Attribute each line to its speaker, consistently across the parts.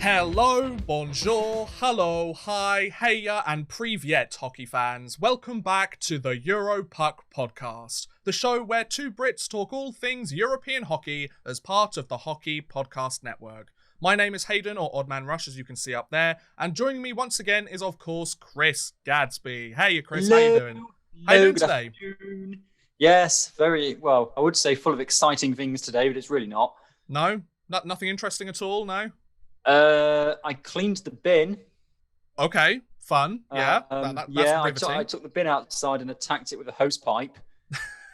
Speaker 1: Hello, bonjour, hello, hi, heya, and privyet, hockey fans. Welcome back to the Europuck podcast, the show where two Brits talk all things European hockey as part of the Hockey Podcast Network. My name is Hayden, or Odd Man Rush, as you can see up there, and joining me once again is, of course, Chris Gadsby. Hey, Chris, how you doing? How you doing today?
Speaker 2: Afternoon. Yes, very well. I would say full of exciting things today, but it's really not.
Speaker 1: No? Nothing interesting at all, no?
Speaker 2: I cleaned the bin.
Speaker 1: Okay, fun. Yeah, that's riveting.
Speaker 2: I took the bin outside and attacked it with a hose pipe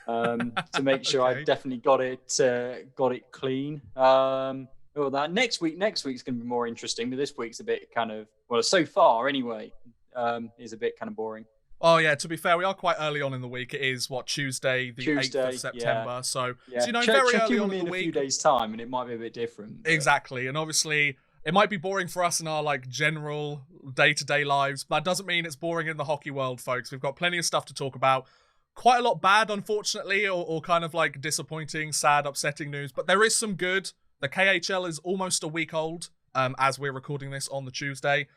Speaker 2: to make sure
Speaker 1: Okay.
Speaker 2: I definitely got it clean. That next week's going to be more interesting, but this week's a bit so far anyway, is a bit kind of boring.
Speaker 1: Oh, yeah, to be fair, we are quite early on in the week. It is, Tuesday, the 8th of September.
Speaker 2: Yeah.
Speaker 1: So,
Speaker 2: Check
Speaker 1: very early on
Speaker 2: in
Speaker 1: in the
Speaker 2: a
Speaker 1: week.
Speaker 2: few days' time, and it might be a bit different. But...
Speaker 1: Exactly. And obviously, it might be boring for us in our, general day-to-day lives. But that doesn't mean it's boring in the hockey world, folks. We've got plenty of stuff to talk about. Quite a lot bad, unfortunately, or kind of disappointing, sad, upsetting news. But there is some good. The KHL is almost a week old, as we're recording this on the Tuesday.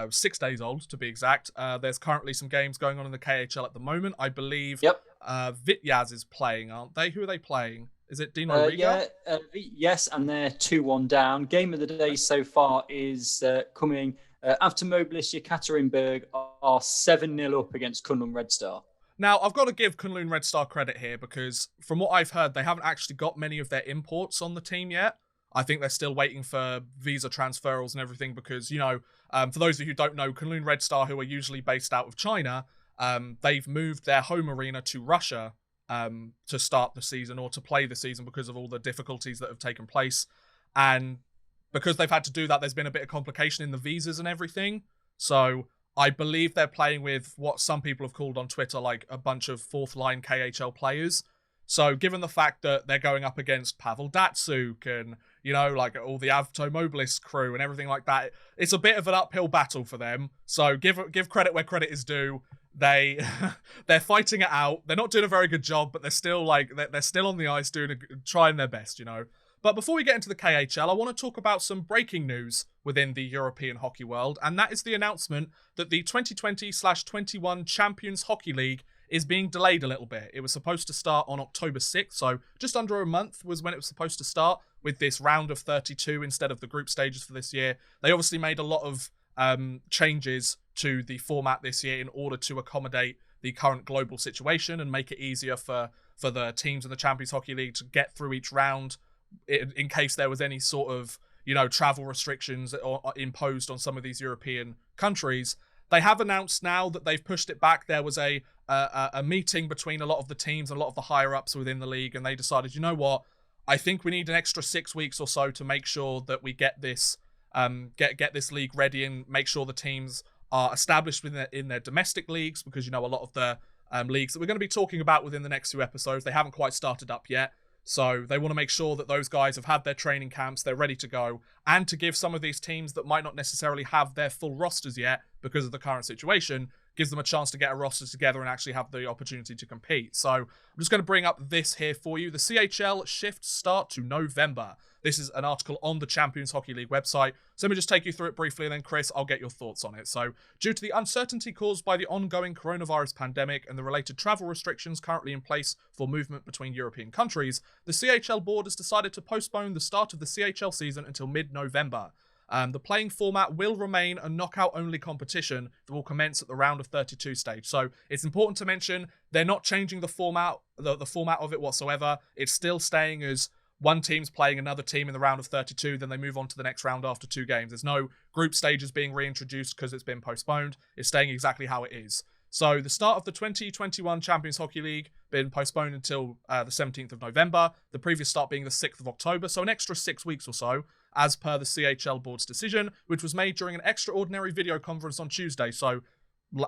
Speaker 1: 6 days old, to be exact. There's currently some games going on in the KHL at the moment. I believe Vityaz is playing, aren't they? Who are they playing? Is it Dino Riga?
Speaker 2: Yes, and they're 2-1 down. Game of the day so far is coming after Mobilis Yekaterinburg are 7-0 up against Kunlun Red Star.
Speaker 1: Now, I've got to give Kunlun Red Star credit here because from what I've heard, they haven't actually got many of their imports on the team yet. I think they're still waiting for visa transferals and everything because, for those of you who don't know, Kunlun Red Star, who are usually based out of China, they've moved their home arena to Russia to start the season or to play the season because of all the difficulties that have taken place. And because they've had to do that, there's been a bit of complication in the visas and everything. So I believe they're playing with what some people have called on Twitter a bunch of fourth-line KHL players. So given the fact that they're going up against Pavel Datsuk and, all the Avto Mobilis crew and everything like that, it's a bit of an uphill battle for them. So give credit where credit is due. They're fighting it out. They're not doing a very good job, but they're still they're still on the ice trying their best, But before we get into the KHL, I want to talk about some breaking news within the European hockey world, and that is the announcement that the 2020/21 Champions Hockey League is being delayed a little bit. It was supposed to start on October 6th, so just under a month was when it was supposed to start with this round of 32 instead of the group stages for this year. They obviously made a lot of changes to the format this year in order to accommodate the current global situation and make it easier for the teams in the Champions Hockey League to get through each round in case there was any sort of, travel restrictions imposed on some of these European countries. They have announced now that they've pushed it back. There was a meeting between a lot of the teams and a lot of the higher-ups within the league, and they decided, you know what, I think we need an extra 6 weeks or so to make sure that we get this get this league ready and make sure the teams are established in their domestic leagues, because, a lot of the leagues that we're going to be talking about within the next few episodes, they haven't quite started up yet. So they want to make sure that those guys have had their training camps, they're ready to go, and to give some of these teams that might not necessarily have their full rosters yet because of the current situation, gives them a chance to get a roster together and actually have the opportunity to compete. So I'm just going to bring up this here for you. The CHL shifts start to November. This is an article on the Champions Hockey League website. So let me just take you through it briefly, and then, Chris, I'll get your thoughts on it. So, due to the uncertainty caused by the ongoing coronavirus pandemic and the related travel restrictions currently in place for movement between European countries, the CHL board has decided to postpone the start of the CHL season until mid-November. The playing format will remain a knockout-only competition that will commence at the round of 32 stage. So it's important to mention they're not changing the format, the format of it whatsoever. It's still staying as one team's playing another team in the round of 32, then they move on to the next round after 2 games. There's no group stages being reintroduced because it's been postponed. It's staying exactly how it is. So the start of the 2021 Champions Hockey League been postponed until the 17th of November, the previous start being the 6th of October, so an extra 6 weeks or so, as per the CHL board's decision, which was made during an extraordinary video conference on Tuesday. So,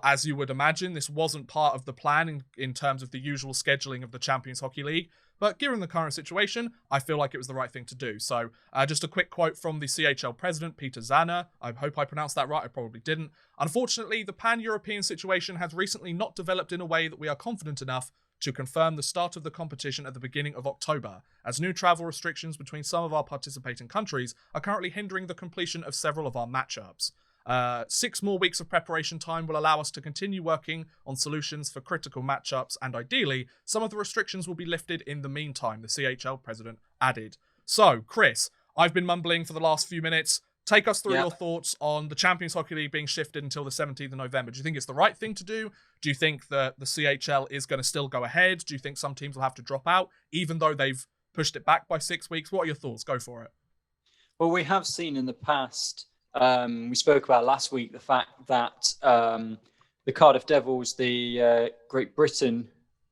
Speaker 1: as you would imagine, this wasn't part of the plan in terms of the usual scheduling of the Champions Hockey League. But given the current situation, I feel like it was the right thing to do. So just a quick quote from the CHL president, Peter Zanner. I hope I pronounced that right. I probably didn't. Unfortunately, the pan-European situation has recently not developed in a way that we are confident enough to confirm the start of the competition at the beginning of October, as new travel restrictions between some of our participating countries are currently hindering the completion of several of our matchups. 6 more weeks of preparation time will allow us to continue working on solutions for critical matchups, and ideally, some of the restrictions will be lifted in the meantime, the CHL president added. So, Chris, I've been mumbling for the last few minutes. Take us through your thoughts on the Champions Hockey League being shifted until the 17th of November. Do you think it's the right thing to do? Do you think that the CHL is going to still go ahead? Do you think some teams will have to drop out, even though they've pushed it back by 6 weeks? What are your thoughts? Go for it.
Speaker 2: Well, we have seen in the past, we spoke about last week, the fact that the Cardiff Devils, the Great Britain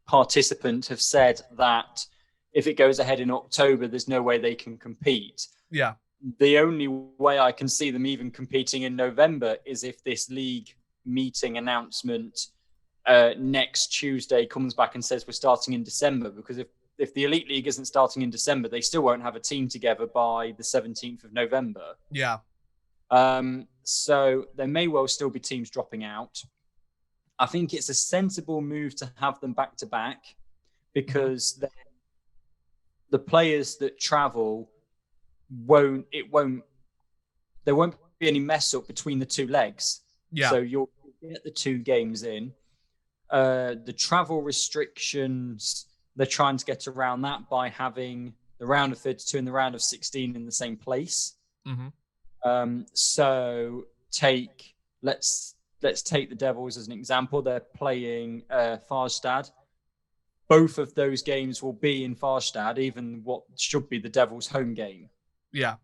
Speaker 2: participant, have said that if it goes ahead in October, there's no way they can compete.
Speaker 1: Yeah.
Speaker 2: The only way I can see them even competing in November is if this league meeting announcement next Tuesday comes back and says we're starting in December, because if the Elite League isn't starting in December, they still won't have a team together by the 17th of November.
Speaker 1: Yeah.
Speaker 2: So there may well still be teams dropping out. I think it's a sensible move to have them back to back, because the players that travel there won't be any mess up between the two legs.
Speaker 1: Yeah.
Speaker 2: So you'll get the 2 games in. The travel restrictions, they're trying to get around that by having the round of 32 and the round of 16 in the same place.
Speaker 1: Mm-hmm.
Speaker 2: So let's take the Devils as an example. They're playing Farstad. Both of those games will be in Farstad, even what should be the Devils' home game.
Speaker 1: Yeah.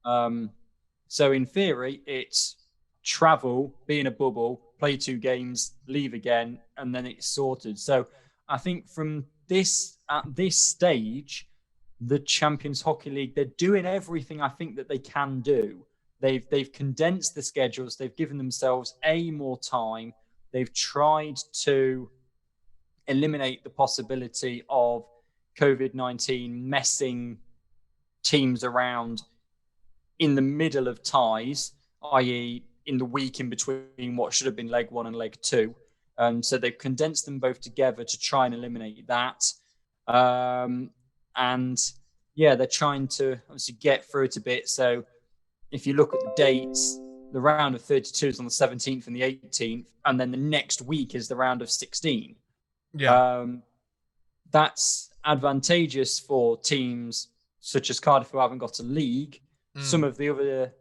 Speaker 2: So in theory, it's travel, be in a bubble, play 2 games, leave again, and then it's sorted. So I think at this stage, the Champions Hockey League, they're doing everything I think that they can do. They've condensed the schedules. They've given themselves more time. They've tried to eliminate the possibility of COVID-19 messing teams around in the middle of ties, i.e. in the week in between what should have been leg 1 and leg 2. So they've condensed them both together to try and eliminate that. And yeah, they're trying to obviously get through it a bit. So if you look at the dates, the round of 32 is on the 17th and the 18th, and then the next week is the round of 16.
Speaker 1: Yeah.
Speaker 2: That's advantageous for teams such as Cardiff, who haven't got a league. Some of the other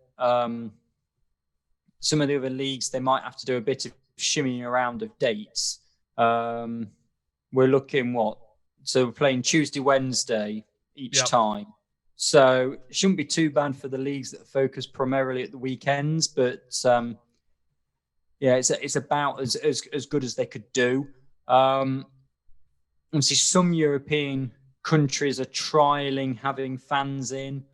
Speaker 2: leagues, they might have to do a bit of shimmying around of dates. We're looking so we're playing Tuesday, Wednesday each time. So it shouldn't be too bad for the leagues that focus primarily at the weekends, but it's about as good as they could do. Obviously, some European countries are trialing having fans in.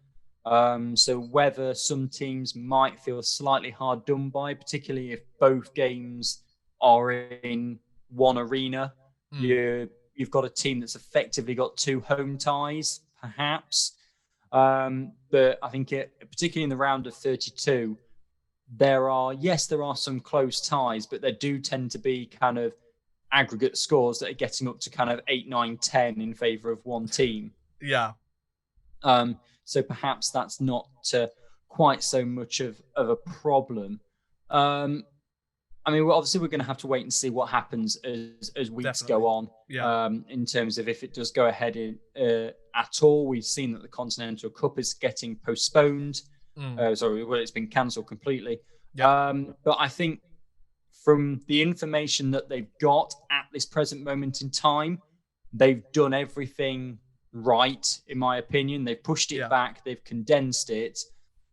Speaker 2: So whether some teams might feel slightly hard done by, particularly if both games are in one arena, you've got a team that's effectively got 2 home ties, perhaps. But I think particularly in the round of 32, there are some close ties, but there do tend to be kind of aggregate scores that are getting up to kind of 8, 9, 10 in favor of one team.
Speaker 1: Yeah.
Speaker 2: So perhaps that's not quite so much of a problem. Obviously we're going to have to wait and see what happens as weeks go on.
Speaker 1: Yeah.
Speaker 2: In terms of if it does go ahead at all. We've seen that the Continental Cup is getting postponed. It's been cancelled completely.
Speaker 1: Yeah.
Speaker 2: But I think from the information that they've got at this present moment in time, they've done everything right, in my opinion. They've pushed it back, they've condensed it.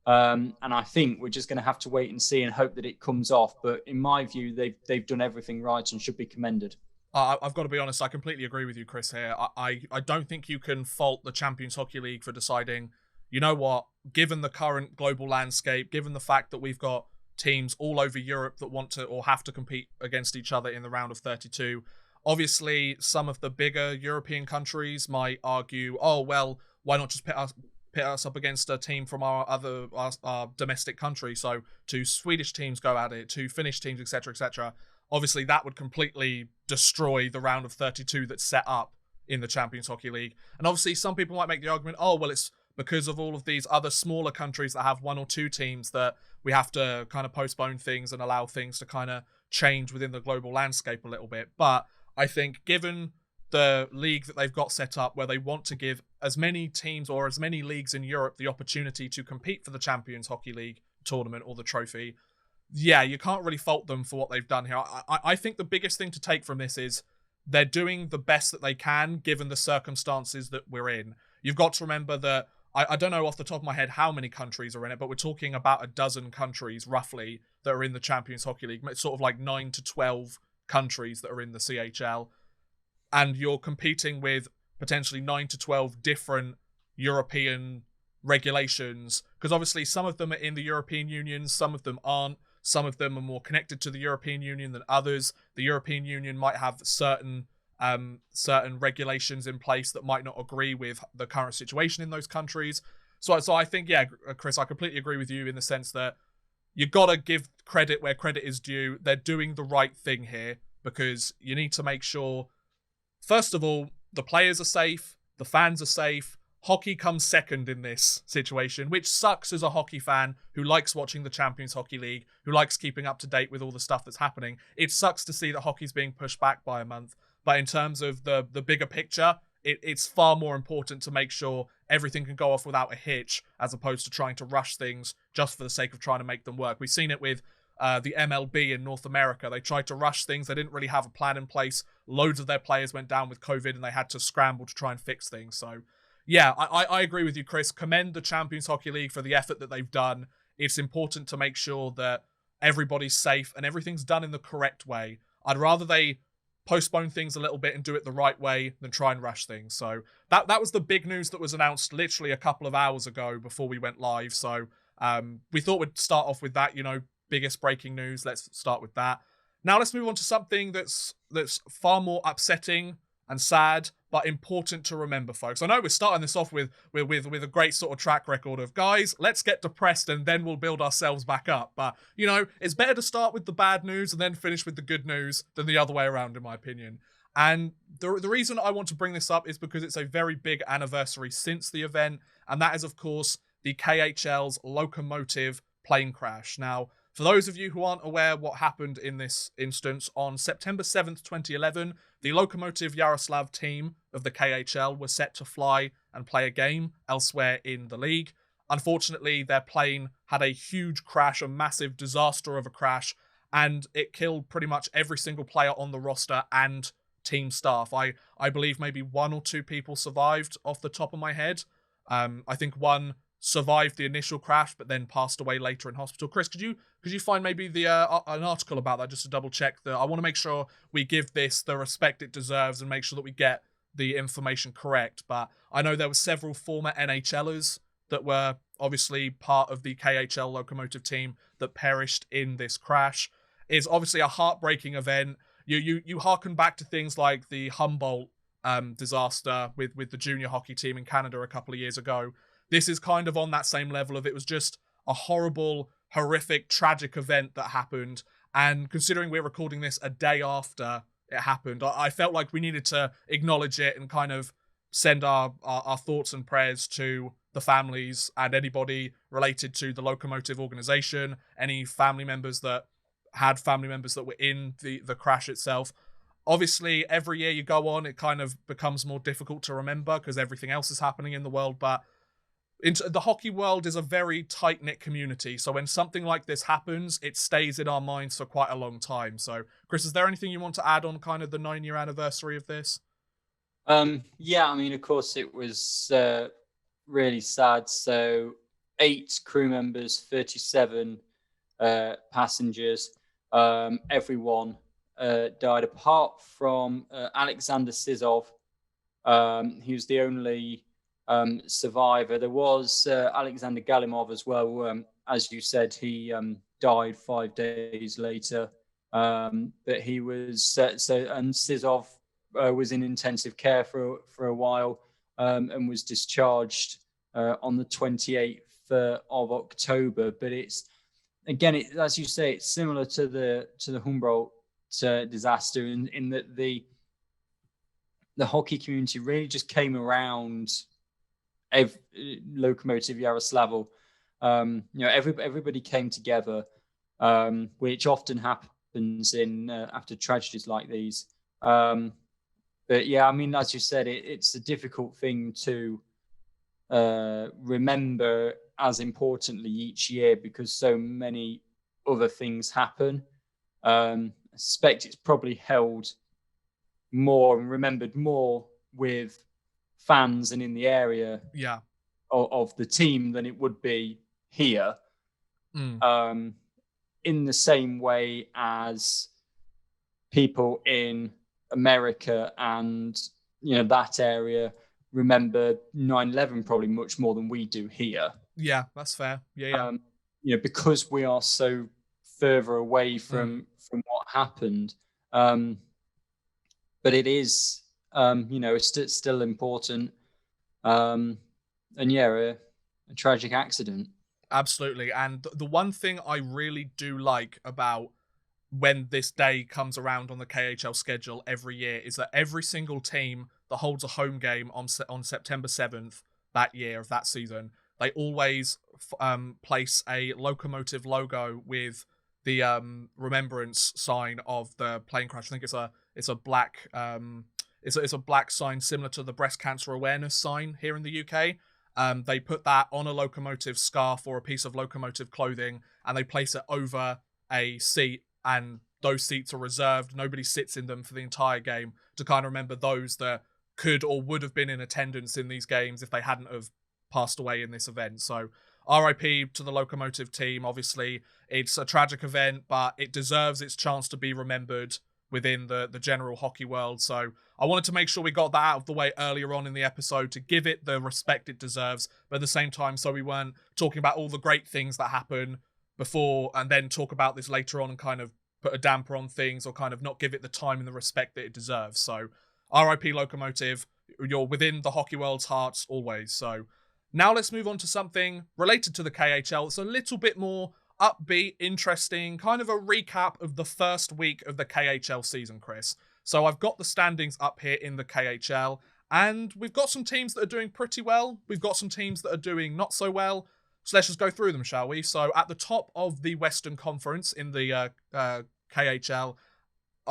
Speaker 2: And I think we're just going to have to wait and see and hope that it comes off. But in my view, they've done everything right and should be commended.
Speaker 1: I've got to be honest, I completely agree with you, Chris, here. I don't think you can fault the Champions Hockey League for deciding, you know what, given the current global landscape, given the fact that we've got teams all over Europe that want to or have to compete against each other in the round of 32, obviously some of the bigger European countries might argue, oh, well, why not just pit us up against a team from our domestic country? So 2 Swedish teams go at it, 2 Finnish teams, etc., etc. obviously that would completely destroy the round of 32 that's set up in the Champions Hockey League. And obviously some people might make the argument, oh, well, it's because of all of these other smaller countries that have 1 or 2 teams that we have to kind of postpone things and allow things to kind of change within the global landscape a little bit. But I think given the league that they've got set up, where they want to give as many teams or as many leagues in Europe the opportunity to compete for the Champions Hockey League tournament or the trophy, yeah, you can't really fault them for what they've done here. I think the biggest thing to take from this is they're doing the best that they can given the circumstances that we're in. You've got to remember that I don't know off the top of my head how many countries are in it, but we're talking about a dozen countries roughly that are in the Champions Hockey League. It's sort of like 9 to 12 countries that are in the CHL. And you're competing with potentially 9 to 12 different European regulations, because obviously some of them are in the European Union, some of them aren't. Some of them are more connected to the European Union than others. The European Union might have certain regulations in place that might not agree with the current situation in those countries. So I think, yeah, Chris, I completely agree with you in the sense that you got to give credit where credit is due. They're doing the right thing here because you need to make sure, first of all, the players are safe, the fans are safe. Hockey comes second in this situation, which sucks as a hockey fan who likes watching the Champions Hockey League, who likes keeping up to date with all the stuff that's happening. It sucks to see that hockey's being pushed back by a month. But in terms of the bigger picture, it's far more important to make sure everything can go off without a hitch, as opposed to trying to rush things just for the sake of trying to make them work. We've seen it with the MLB in North America. They tried to rush things. They didn't really have a plan in place. Loads of their players went down with COVID and they had to scramble to try and fix things. So yeah, I agree with you, Chris. Commend the Champions Hockey League for the effort that they've done. It's important to make sure that everybody's safe and everything's done in the correct way. I'd rather they postpone things a little bit and do it the right way than try and rush things. So that was the big news that was announced literally a couple of hours ago before we went live. So we thought we'd start off with that, biggest breaking news. Let's start with that. Now let's move on to something that's far more upsetting and sad, but important to remember, folks. I know we're starting this off with a great sort of track record of, guys, let's get depressed and then we'll build ourselves back up. But, it's better to start with the bad news and then finish with the good news than the other way around, in my opinion. And the reason I want to bring this up is because it's a very big anniversary since the event, and that is, of course, the KHL's Lokomotiv Plane Crash. Now, for those of you who aren't aware what happened in this instance, on September 7th, 2011, the Lokomotiv Yaroslav team of the KHL were set to fly and play a game elsewhere in the league. Unfortunately, their plane had a huge crash, a massive disaster of a crash, and it killed pretty much every single player on the roster and team staff. I believe maybe 1 or 2 people survived off the top of my head. I think one survived the initial crash, but then passed away later in hospital. Chris, could you find maybe an article about that just to double check that? I want to make sure we give this the respect it deserves and make sure that we get the information correct. But I know there were several former NHLers that were obviously part of the KHL Lokomotiv team that perished in this crash. It's obviously a heartbreaking event. You harken back to things like the Humboldt disaster with the junior hockey team in Canada a couple of years ago. This is kind of on that same level of, it was just a horrible, horrific, tragic event that happened. And considering we're recording this a day after it happened, I felt like we needed to acknowledge it and kind of send our thoughts and prayers to the families and anybody related to the Lokomotiv organization, any family members that had family members that were in the crash itself. Obviously, every year you go on, it kind of becomes more difficult to remember because everything else is happening in the world. But the hockey world is a very tight-knit community, so when something like this happens, it stays in our minds for quite a long time. So, Chris, is there anything you want to add on kind of the 9-year anniversary of this?
Speaker 2: Yeah, I mean, of course, it was really sad. So 8 crew members, 37 passengers, everyone died apart from Alexander Sizov. He was the only survivor. There was Alexander Galimov as well. As you said, he died 5 days later. But he was and Sizov was in intensive care for a while and was discharged on the 28th of October. But it's again, as you say, it's similar to the Humboldt disaster, in that the hockey community really just came around Lokomotiv Yaroslavl. Everybody came together, which often happens in after tragedies like these. But yeah, I mean, as you said, it's a difficult thing to remember as importantly each year because so many other things happen. I suspect it's probably held more and remembered more with fans and in the area of the team than it would be here. In the same way as people in America and that area remember 9/11 probably much more than we do here.
Speaker 1: Yeah, that's fair. Yeah.
Speaker 2: Because we are so further away from what happened. But it is, it's still important. And a tragic accident.
Speaker 1: Absolutely. And the one thing I really do like about when this day comes around on the KHL schedule every year is that every single team that holds a home game on September 7th that year of that season, they always place a Lokomotiv logo with the remembrance sign of the plane crash. I think it's a black it's a black sign similar to the breast cancer awareness sign here in the UK. They put that on a Lokomotiv scarf or a piece of Lokomotiv clothing, and they place it over a seat, and those seats are reserved. Nobody sits in them for the entire game to kind of remember those that could or would have been in attendance in these games if they hadn't have passed away in this event. So RIP to the Lokomotiv team. Obviously, it's a tragic event, but it deserves its chance to be remembered within the general hockey world. So I wanted to make sure we got that out of the way earlier on in the episode to give it the respect it deserves, but at the same time, so we weren't talking about all the great things that happen before and then talk about this later on and kind of put a damper on things or kind of not give it the time and the respect that it deserves. So RIP Lokomotiv, you're within the hockey world's hearts always. So now let's move on to something related to the KHL. It's a little bit more upbeat, interesting, kind of a recap of the first week of the KHL season, Chris. So I've got the standings up here in the KHL, and we've got some teams that are doing pretty well. We've got some teams that are doing not so well. So let's just go through them, shall we? So at the top of the Western Conference in the KHL,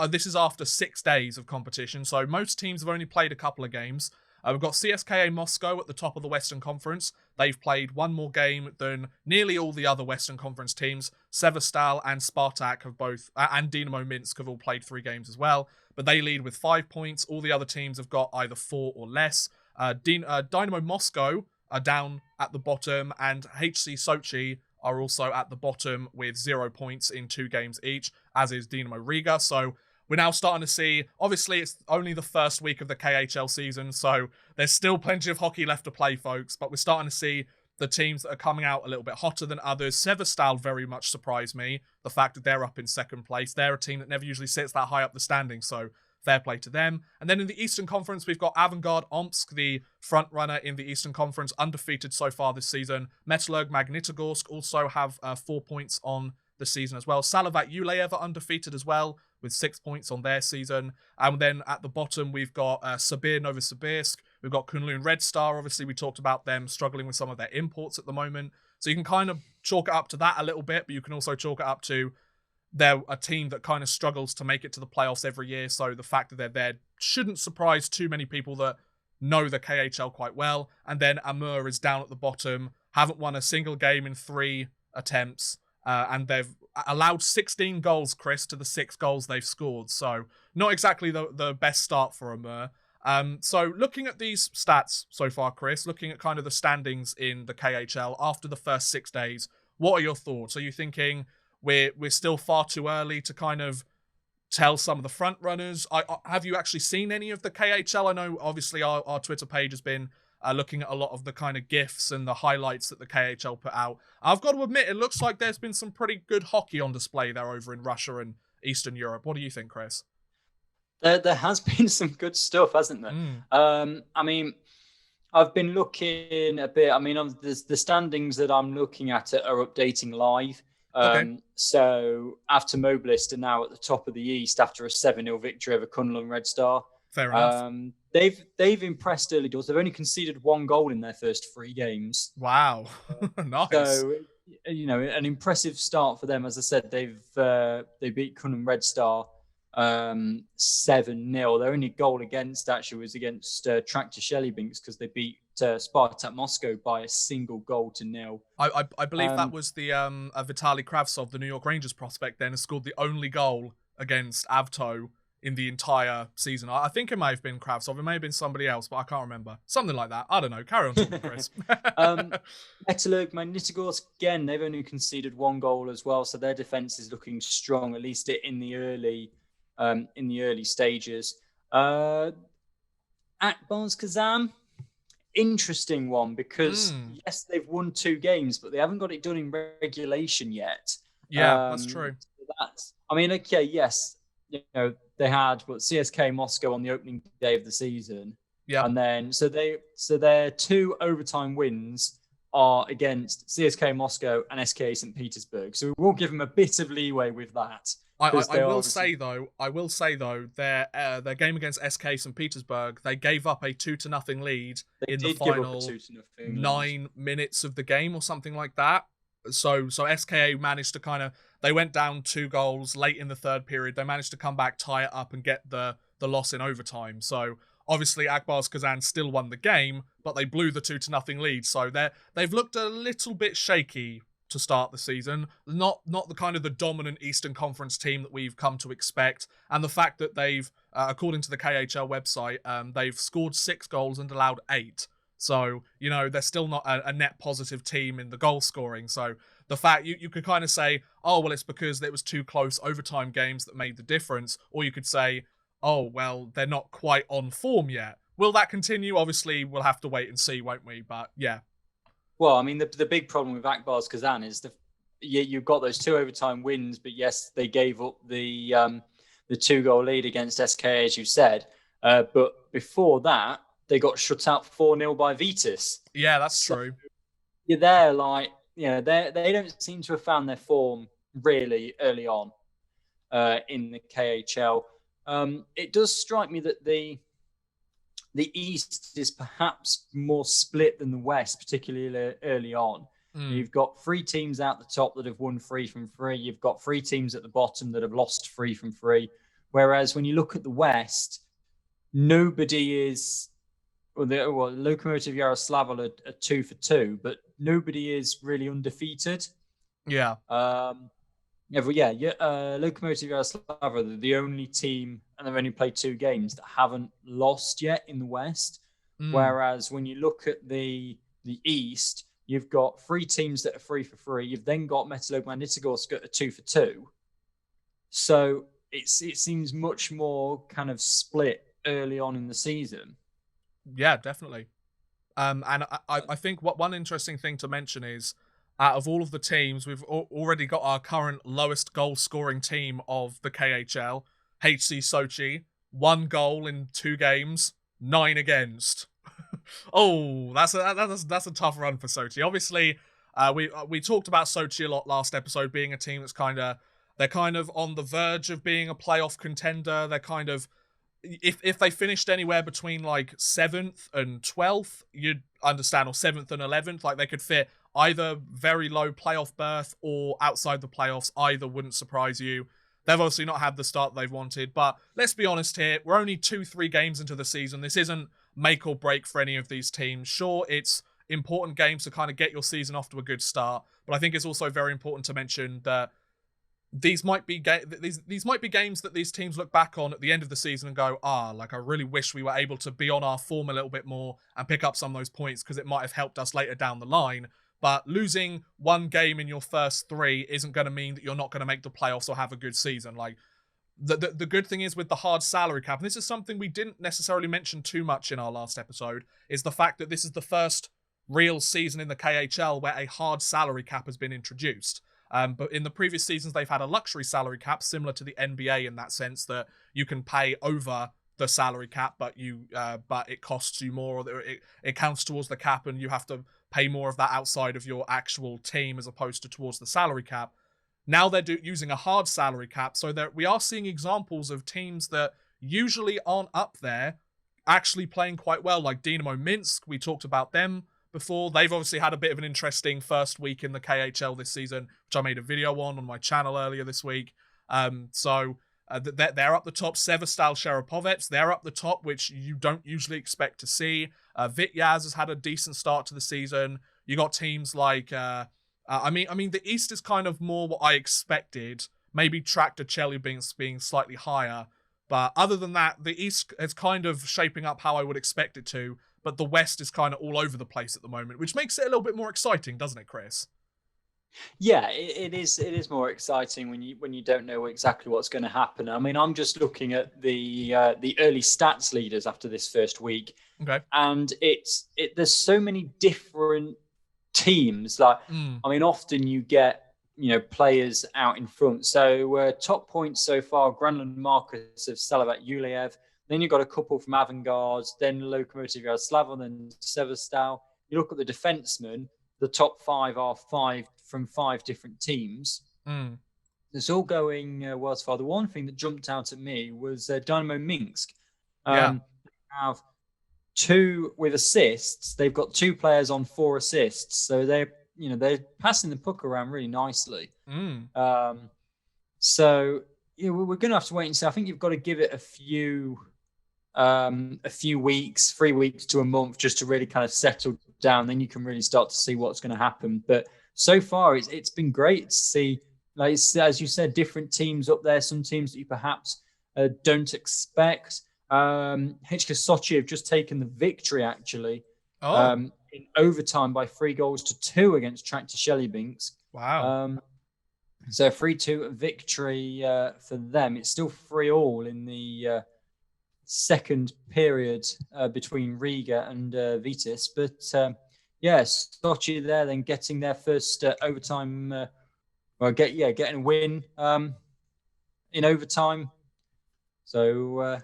Speaker 1: this is after 6 days of competition. So most teams have only played a couple of games. We've got CSKA Moscow at the top of the Western Conference. They've played one more game than nearly all the other Western Conference teams. Sevastol and Spartak have both, and Dynamo Minsk have all played 3 games as well. But they lead with 5 points. All the other teams have got either 4 or less. Dynamo Moscow are down at the bottom, and HC Sochi are also at the bottom with 0 points in 2 games each, as is Dynamo Riga. So we're now starting to see, obviously it's only the first week of the KHL season, so there's still plenty of hockey left to play, folks, but we're starting to see the teams that are coming out a little bit hotter than others. Sevastol very much surprised me, the fact that they're up in second place. They're a team that never usually sits that high up the standings, so fair play to them. And then in the Eastern Conference, we've got Avangard Omsk, the front runner in the Eastern Conference, undefeated so far this season. Metalurg Magnitogorsk also have 4 points on the season as well. Salavat Yuleev are undefeated as well, with 6 points on their season. And then at the bottom, we've got Sabir Novosibirsk. We've got Kunlun Red Star. Obviously, we talked about them struggling with some of their imports at the moment. So you can kind of chalk it up to that a little bit, but you can also chalk it up to they're a team that kind of struggles to make it to the playoffs every year. So the fact that they're there shouldn't surprise too many people that know the KHL quite well. And then Amur is down at the bottom, haven't won a single game in 3 attempts. And they've allowed 16 goals, Chris, to the 6 goals they've scored. So not exactly the best start for Amur. So looking at these stats so far, Chris, looking at kind of the standings in the KHL after the first 6 days, what are your thoughts? Are you thinking we're still far too early to kind of tell some of the front runners? Have you actually seen any of the KHL? I know obviously our Twitter page has been looking at a lot of the kind of GIFs and the highlights that the KHL put out. I've got to admit, it looks like there's been some pretty good hockey on display there over in Russia and Eastern Europe. What do you think, Chris?
Speaker 2: There has been some good stuff, hasn't there? I mean, I've been looking a bit. I mean, the standings that I'm looking at are updating live.
Speaker 1: Okay.
Speaker 2: So Mobilist are now at the top of the East after a 7-0 victory over Kunlun Red Star.
Speaker 1: Fair enough.
Speaker 2: They've impressed early doors. They've only conceded 1 goal in their first 3 games.
Speaker 1: Wow. Nice.
Speaker 2: So, an impressive start for them. As I said, they beat Kunlun Red Star 7-0. Their only goal against actually was against Tractor Shelly-Binks, because they beat Spartak Moscow by a single goal to 0.
Speaker 1: I believe that was the Vitaly Kravtsov, the New York Rangers prospect, then, has scored the only goal against Avto in the entire season. I think it may have been Kravtsov. It may have been somebody else, but I can't remember. Something like that. I don't know. Carry on talking, Chris.
Speaker 2: Metalurg Magnitogorsk, again, they've only conceded 1 goal as well, so their defense is looking strong, at least in the early stages. Akbars Kazan, interesting one, because yes, they've won 2 games, but they haven't got it done in regulation yet.
Speaker 1: Yeah, that's true.
Speaker 2: Okay, yes, they had CSK Moscow on the opening day of the season.
Speaker 1: Yeah.
Speaker 2: And then so their 2 overtime wins are against CSK Moscow and SK St. Petersburg. So we'll give them a bit of leeway with that.
Speaker 1: I will say though, their game against SK St. Petersburg, they gave up a 2-0 lead in the final 9 minutes of the game or something like that. So SKA managed to they went down 2 goals late in the 3rd period. They managed to come back, tie it up, and get the loss in overtime. So obviously Akbars Kazan still won the game, but they blew the 2-0 lead. So they've looked a little bit shaky to start the season. Not the kind of the dominant Eastern Conference team that we've come to expect. And the fact that they've, according to the KHL website, they've scored 6 goals and allowed 8. So, they're still not a net positive team in the goal scoring. So the fact you could kind of say, oh, well, it's because it was 2 close overtime games that made the difference. Or you could say, oh, well, they're not quite on form yet. Will that continue? Obviously, we'll have to wait and see, won't we? But yeah.
Speaker 2: Well, I mean, the big problem with Akbars Kazan is you've got those 2 overtime wins, but yes, they gave up the 2-goal lead against SK, as you said. But before that, they got shut out 4-0 by Vitus.
Speaker 1: Yeah, that's true.
Speaker 2: You're there, they don't seem to have found their form really early on in the KHL. It does strike me that the East is perhaps more split than the West, particularly early on. You've got 3 teams out the top that have won 3 from 3. You've got 3 teams at the bottom that have lost 3 from 3. Whereas when you look at the West, nobody is... Lokomotiv Yaroslavl are 2 for 2, but nobody is really undefeated.
Speaker 1: Yeah.
Speaker 2: Lokomotiv Yaroslavl are the only team, and they've only played 2 games, that haven't lost yet in the West. Whereas when you look at the East, you've got 3 teams that are 3 for 3. You've then got Metalurg Magnitogorsk at 2 for 2. So it seems much more kind of split early on in the season.
Speaker 1: Yeah, definitely. And I think one interesting thing to mention is, out of all of the teams, we've already got our current lowest goal scoring team of the KHL, HC Sochi, 1 goal in 2 games, 9 against. Oh, that's a tough run for Sochi. Obviously, we talked about Sochi a lot last episode, being a team that's they're kind of on the verge of being a playoff contender. They're kind of, if they finished anywhere between 7th and 12th, you'd understand, or 7th and 11th, they could fit either very low playoff berth or outside the playoffs. Either wouldn't surprise you. They've obviously not had the start they've wanted, but let's be honest here, we're only 2-3 games into the season. This isn't make or break for any of these teams. Sure, it's important games to kind of get your season off to a good start, but I think it's also very important to mention that these might be these might be games that these teams look back on at the end of the season and go, I really wish we were able to be on our form a little bit more and pick up some of those points, because it might have helped us later down the line. But losing 1 game in your first 3 isn't going to mean that you're not going to make the playoffs or have a good season. The good thing is with the hard salary cap, and this is something we didn't necessarily mention too much in our last episode, is the fact that this is the first real season in the KHL where a hard salary cap has been introduced. But in the previous seasons, they've had a luxury salary cap similar to the NBA in that sense, that you can pay over the salary cap, but it costs you more, or it counts towards the cap, and you have to pay more of that outside of your actual team as opposed to towards the salary cap. Now they're using a hard salary cap, so that we are seeing examples of teams that usually aren't up there actually playing quite well, like Dynamo Minsk. We talked about them before. They've obviously had a bit of an interesting first week in the KHL this season, which I made a video on my channel earlier this week. They're up the top. Severstal Sharapovets, they're up the top, which you don't usually expect to see. Vityaz has had a decent start to the season. You got teams like, the East is kind of more what I expected. Maybe Tractor Chelyabinsk being slightly higher. But other than that, the East is kind of shaping up how I would expect it to. But the West is kind of all over the place at the moment, which makes it a little bit more exciting, doesn't it, Chris?
Speaker 2: Yeah, it is. It is more exciting when you don't know exactly what's going to happen. I mean, I'm just looking at the early stats leaders after this first week,
Speaker 1: okay,
Speaker 2: and there's so many different teams. Like, I mean, often you get players out in front. So top points so far: Granlund Marcus of Salavat Yuleev. Then you've got a couple from Avangard, then Lokomotiv Yaroslavl, then Severstal. You look at the defensemen. The top 5 are 5 from 5 different teams. It's all going well so far. The one thing that jumped out at me was Dynamo Minsk. They have 2 with assists. They've got 2 players on 4 assists, so they're passing the puck around really nicely. So we're going to have to wait and see. I think you've got to give it a few weeks, 3 weeks to a month, just to really kind of settle down. Then you can really start to see what's going to happen. But so far, it's been great to see, like, as you said, different teams up there. Some teams that you perhaps don't expect. HK Sochi have just taken the victory, actually, in overtime by 3-2 against Tractor Chelyabinsk.
Speaker 1: Wow.
Speaker 2: So 3-2 victory for them. It's still 3-3 in the second period between Riga and Vitis. But Sochi there then getting their first overtime, getting a win in overtime. So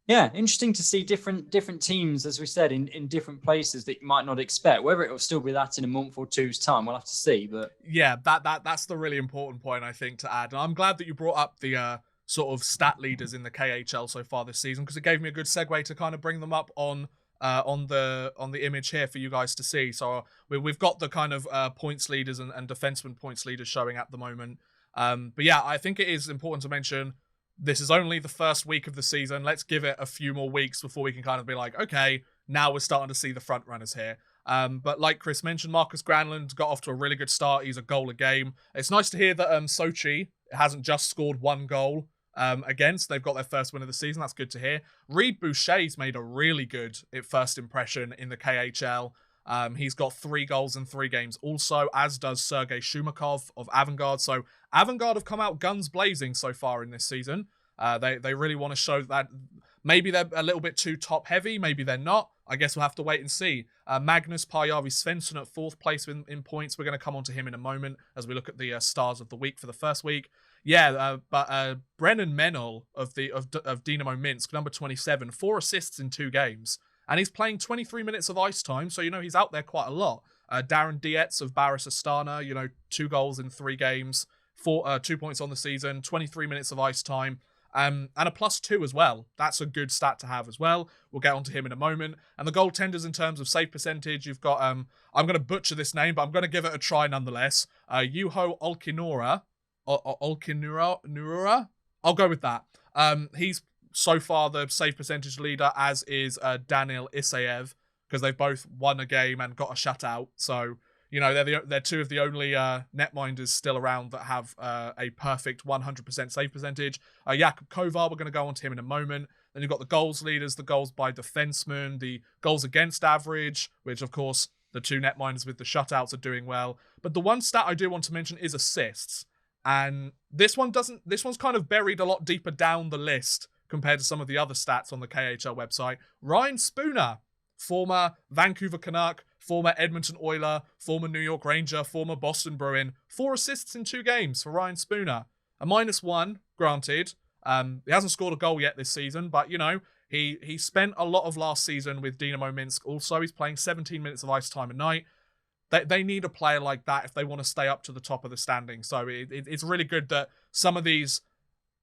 Speaker 2: interesting to see different teams, as we said, in different places that you might not expect. Whether it will still be that in a month or two's time, we'll have to see. But
Speaker 1: yeah, that's the really important point, I think, to add. And I'm glad that you brought up the sort of stat leaders in the KHL so far this season, because it gave me a good segue to kind of bring them up on the image here for you guys to see. So we've got the kind of points leaders and defenseman points leaders showing at the moment. But yeah, I think it is important to mention this is only the first week of the season. Let's give it a few more weeks before we can kind of be like, okay, now we're starting to see the front runners here. But like Chris mentioned, Marcus Granlund got off to a really good start. He's a goal a game. It's nice to hear that Sochi hasn't just scored 1 goal against. They've got their first win of the season. That's good to hear. Reed Boucher's made a really good first impression in the KHL. He's got 3 goals in 3 games also, as does Sergei Shumakov of Avangard. So Avangard have come out guns blazing so far in this season. They really want to show that maybe they're a little bit too top heavy. Maybe they're not. I guess we'll have to wait and see. Magnus Parjavi Svensson at 4th place in points. We're going to come on to him in a moment as we look at the stars of the week for the first week. But Brennan Menel of Dynamo Minsk, number 27, 4 assists in 2 games. And he's playing 23 minutes of ice time, so, he's out there quite a lot. Darren Dietz of Baris Astana, 2 goals in 3 games, 2 points on the season, 23 minutes of ice time, and a +2 as well. That's a good stat to have as well. We'll get onto him in a moment. And the goaltenders in terms of save percentage, you've got, I'm going to butcher this name, but I'm going to give it a try nonetheless. Juho Olkinura. Olkinura? I'll go with that. He's so far the save percentage leader, as is Daniil Isaev, because they've both won a game and got a shutout. So, they're 2 of the only netminders still around that have a perfect 100% save percentage. Jakub Kovar, we're going to go on to him in a moment. Then you've got the goals leaders, the goals by defensemen, the goals against average, which, of course, the 2 netminders with the shutouts are doing well. But the one stat I do want to mention is assists. And this one's kind of buried a lot deeper down the list compared to some of the other stats on the KHL website. Ryan Spooner, former Vancouver Canuck, former Edmonton Oiler, former New York Ranger, former Boston Bruin, 4 assists in 2 games for Ryan Spooner. A -1, granted. He hasn't scored a goal yet this season, but, he spent a lot of last season with Dynamo Minsk also. He's playing 17 minutes of ice time a night. They need a player like that if they want to stay up to the top of the standing. So it's really good that some of these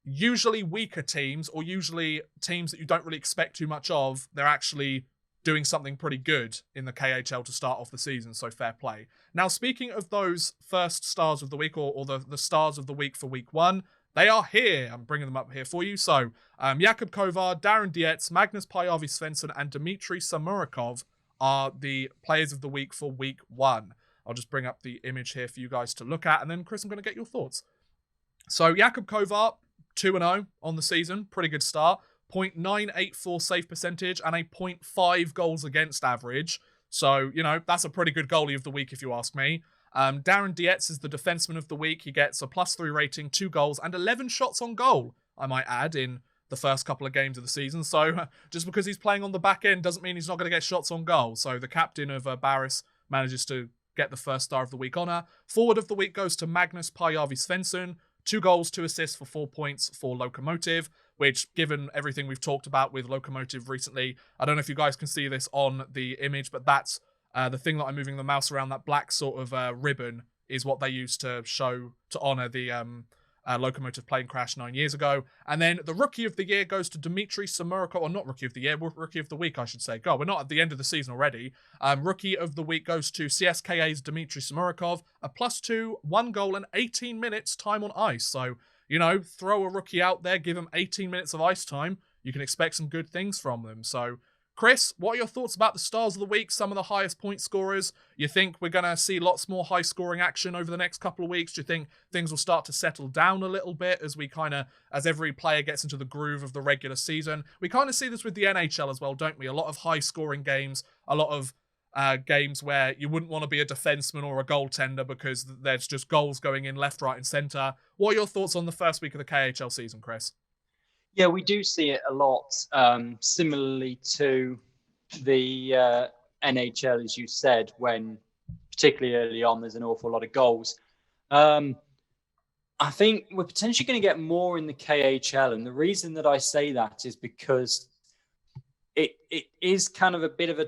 Speaker 1: usually weaker teams, or usually teams that you don't really expect too much of, they're actually doing something pretty good in the KHL to start off the season, so fair play. Now, speaking of those first stars of the week, or the stars of the week for week 1, they are here. I'm bringing them up here for you. So, Jakub Kovar, Darren Dietz, Magnus Pajavi Svensson, and Dmitry Samurikov are the players of the week for week 1. I'll just bring up the image here for you guys to look at, and then, Chris, I'm going to get your thoughts. So, Jakub Kovar, 2-0 on the season. Pretty good start. 0.984 save percentage and a 0.5 goals against average. So, that's a pretty good goalie of the week, if you ask me. Darren Dietz is the defenseman of the week. He gets a +3 rating, 2 goals, and 11 shots on goal, I might add, in the first couple of games of the season. So, just because he's playing on the back end doesn't mean he's not going to get shots on goal. So, the captain of Barris manages to get the first star of the week honour. Forward of the week goes to Magnus Pajavi Svensson. 2 goals, 2 assists for 4 points for Lokomotiv, which, given everything we've talked about with Lokomotiv recently, I don't know if you guys can see this on the image, but that's the thing that I'm moving the mouse around, that black sort of ribbon is what they used to honour the Lokomotiv Plane Crash 9 years ago. And then the Rookie of the Year goes to Dmitry Samurikov, or not Rookie of the Year, Rookie of the Week, I should say. God, we're not at the end of the season already. Rookie of the Week goes to CSKA's Dmitry Samurikov, a +2, 1 goal, and 18 minutes time on ice. So, throw a rookie out there, give them 18 minutes of ice time, you can expect some good things from them. So, Chris, what are your thoughts about the stars of the week, some of the highest point scorers? You think we're going to see lots more high-scoring action over the next couple of weeks? Do you think things will start to settle down a little bit as every player gets into the groove of the regular season? We kind of see this with the NHL as well, don't we? A lot of high-scoring games, a lot of games where you wouldn't want to be a defenseman or a goaltender because there's just goals going in left, right, and centre. What are your thoughts on the first week of the KHL season, Chris?
Speaker 2: Yeah, we do see it a lot, similarly to the NHL, as you said, when particularly early on, there's an awful lot of goals. I think we're potentially going to get more in the KHL. And the reason that I say that is because it is kind of a bit of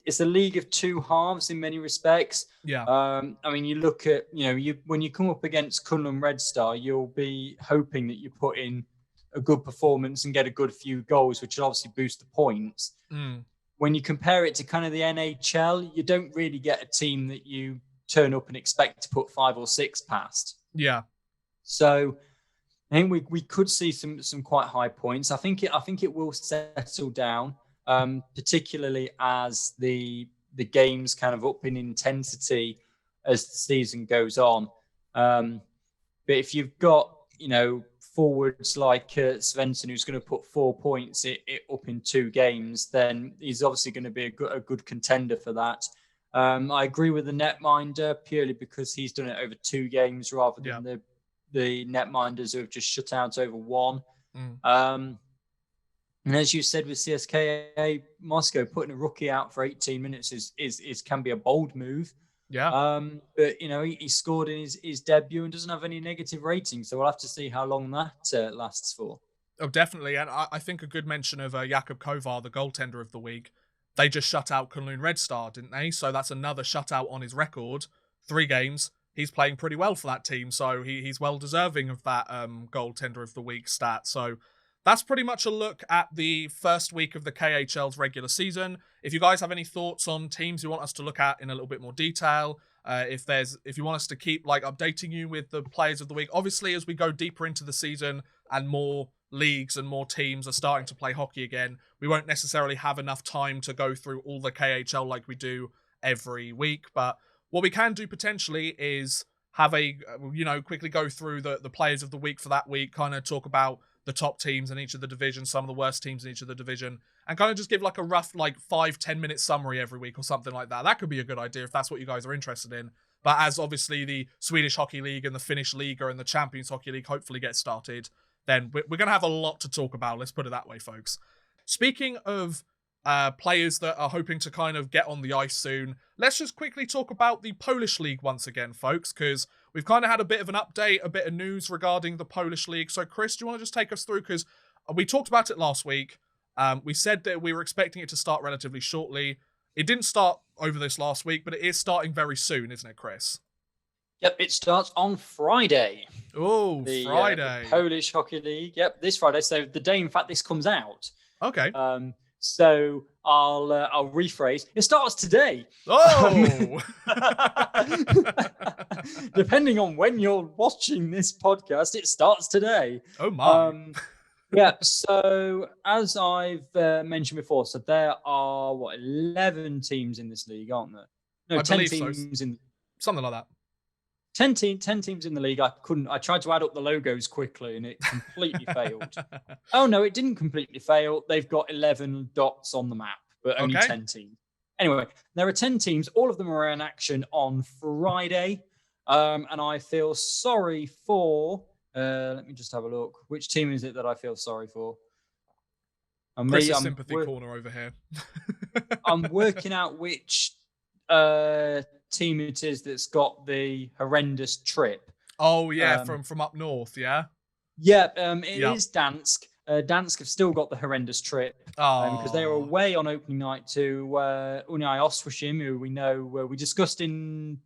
Speaker 2: it's a league of 2 halves in many respects.
Speaker 1: Yeah.
Speaker 2: I mean, you look at, when you come up against Kunlun Red Star, you'll be hoping that you put in a good performance and get a good few goals, which will obviously boost the points. When you compare it to kind of the NHL, you don't really get a team that you turn up and expect to put 5 or 6 past.
Speaker 1: Yeah.
Speaker 2: So I think we could see some quite high points. I think it will settle down. Particularly as the games kind of up in intensity as the season goes on. But if you've got, forwards like Svensson, who's going to put 4 points up in 2 games, then he's obviously going to be a good contender for that. I agree with the netminder purely because he's done it over 2 games rather than the netminders who have just shut out over 1. And as you said with CSKA Moscow, putting a rookie out for 18 minutes is can be a bold move.
Speaker 1: Yeah.
Speaker 2: But he scored in his debut and doesn't have any negative ratings, so we'll have to see how long that lasts for.
Speaker 1: Oh, definitely. And I think a good mention of Jakub Kovar, the goaltender of the week. They just shut out Kunlun Red Star, didn't they? So that's another shutout on his record. 3 games. He's playing pretty well for that team, so he's well deserving of that goaltender of the week stat. So that's pretty much a look at the first week of the KHL's regular season. If you guys have any thoughts on teams you want us to look at in a little bit more detail, if you want us to keep updating you with the players of the week, obviously as we go deeper into the season and more leagues and more teams are starting to play hockey again, we won't necessarily have enough time to go through all the KHL like we do every week. But what we can do potentially is have quickly go through the players of the week for that week, kind of talk about the top teams in each of the divisions, some of the worst teams in each of the division, and kind of just give a rough 5-10 minute summary every week or something like that. That could be a good idea if that's what you guys are interested in. But as obviously the Swedish Hockey League and the Finnish Liga and the Champions Hockey League hopefully get started, then we're going to have a lot to talk about. Let's put it that way, folks. Speaking of players that are hoping to kind of get on the ice soon, let's just quickly talk about the Polish League once again, folks, because we've kind of had a bit of an update, a bit of news regarding the Polish League. So, Chris, do you want to just take us through? Because we talked about it last week. We said that we were expecting it to start relatively shortly. It didn't start over this last week, but it is starting very soon, isn't it, Chris?
Speaker 2: Yep, it starts on Friday.
Speaker 1: Oh, Friday.
Speaker 2: The Polish Hockey League. Yep, this Friday. So the day, in fact, this comes out.
Speaker 1: Okay.
Speaker 2: So I'll rephrase. It starts today.
Speaker 1: Oh!
Speaker 2: Depending on when you're watching this podcast, it starts today.
Speaker 1: Oh my.
Speaker 2: Yeah. So as I've mentioned before, so there are 11 teams in this league, aren't there? No,
Speaker 1: I
Speaker 2: 10
Speaker 1: believe
Speaker 2: teams
Speaker 1: so.
Speaker 2: in.
Speaker 1: Something like that.
Speaker 2: 10 teams in the league. I tried to add up the logos quickly and it completely failed. Oh, no, it didn't completely fail. They've got 11 dots on the map, but only 10 teams. Anyway, there are 10 teams. All of them are in action on Friday. And I feel sorry for, let me just have a look. Which team is it that I feel sorry for?
Speaker 1: Chris's sympathy corner over here.
Speaker 2: I'm working out which team it is that's got the horrendous trip.
Speaker 1: Oh yeah, from up north, yeah.
Speaker 2: Yeah, it is Dansk. Dansk have still got the horrendous trip because they were away on opening night to Uniai Oswiecim, who we know we discussed in.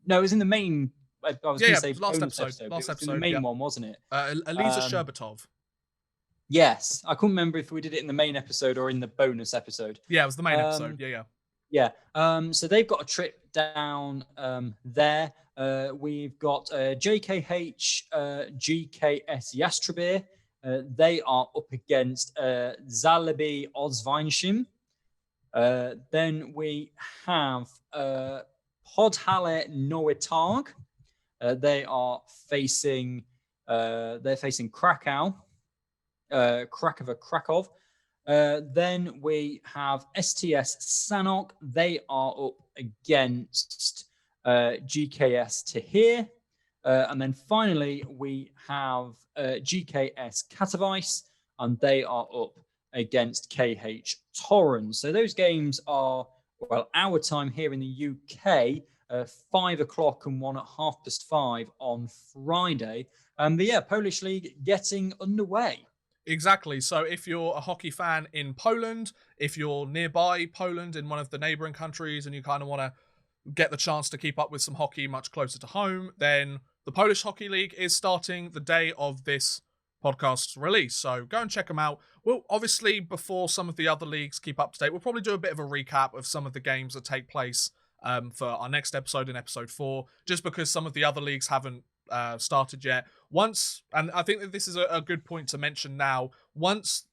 Speaker 2: No, it was in the main. I was going to say
Speaker 1: last episode. Last episode,
Speaker 2: in the main one, wasn't it?
Speaker 1: Eliza Sherbatov.
Speaker 2: Yes, I couldn't remember if we did it in the main episode or in the bonus episode.
Speaker 1: Yeah, it was the main episode. Yeah.
Speaker 2: Yeah. So they've got a trip down there. We've got JKH GKS Yastrabir. They are up against Zalabi Ozveinshim. Then we have Podhale Noetag. They are facing Krakow. Krakow. Then we have STS Sanok. They are up against GKS Tahir. And then finally, we have GKS Katowice, and they are up against KH Torrens. So those games are, our time here in the UK, 5 o'clock and 1 at 5:30 on Friday. Polish League getting underway.
Speaker 1: Exactly. So if you're a hockey fan in Poland, if you're nearby Poland in one of the neighboring countries and you kind of want to get the chance to keep up with some hockey much closer to home, then the Polish Hockey League is starting the day of this podcast's release. So go and check them out. We'll obviously, before some of the other leagues keep up to date, we'll probably do a bit of a recap of some of the games that take place for our next episode in episode 4, just because some of the other leagues haven't started yet. And I think that this is a good point to mention now, once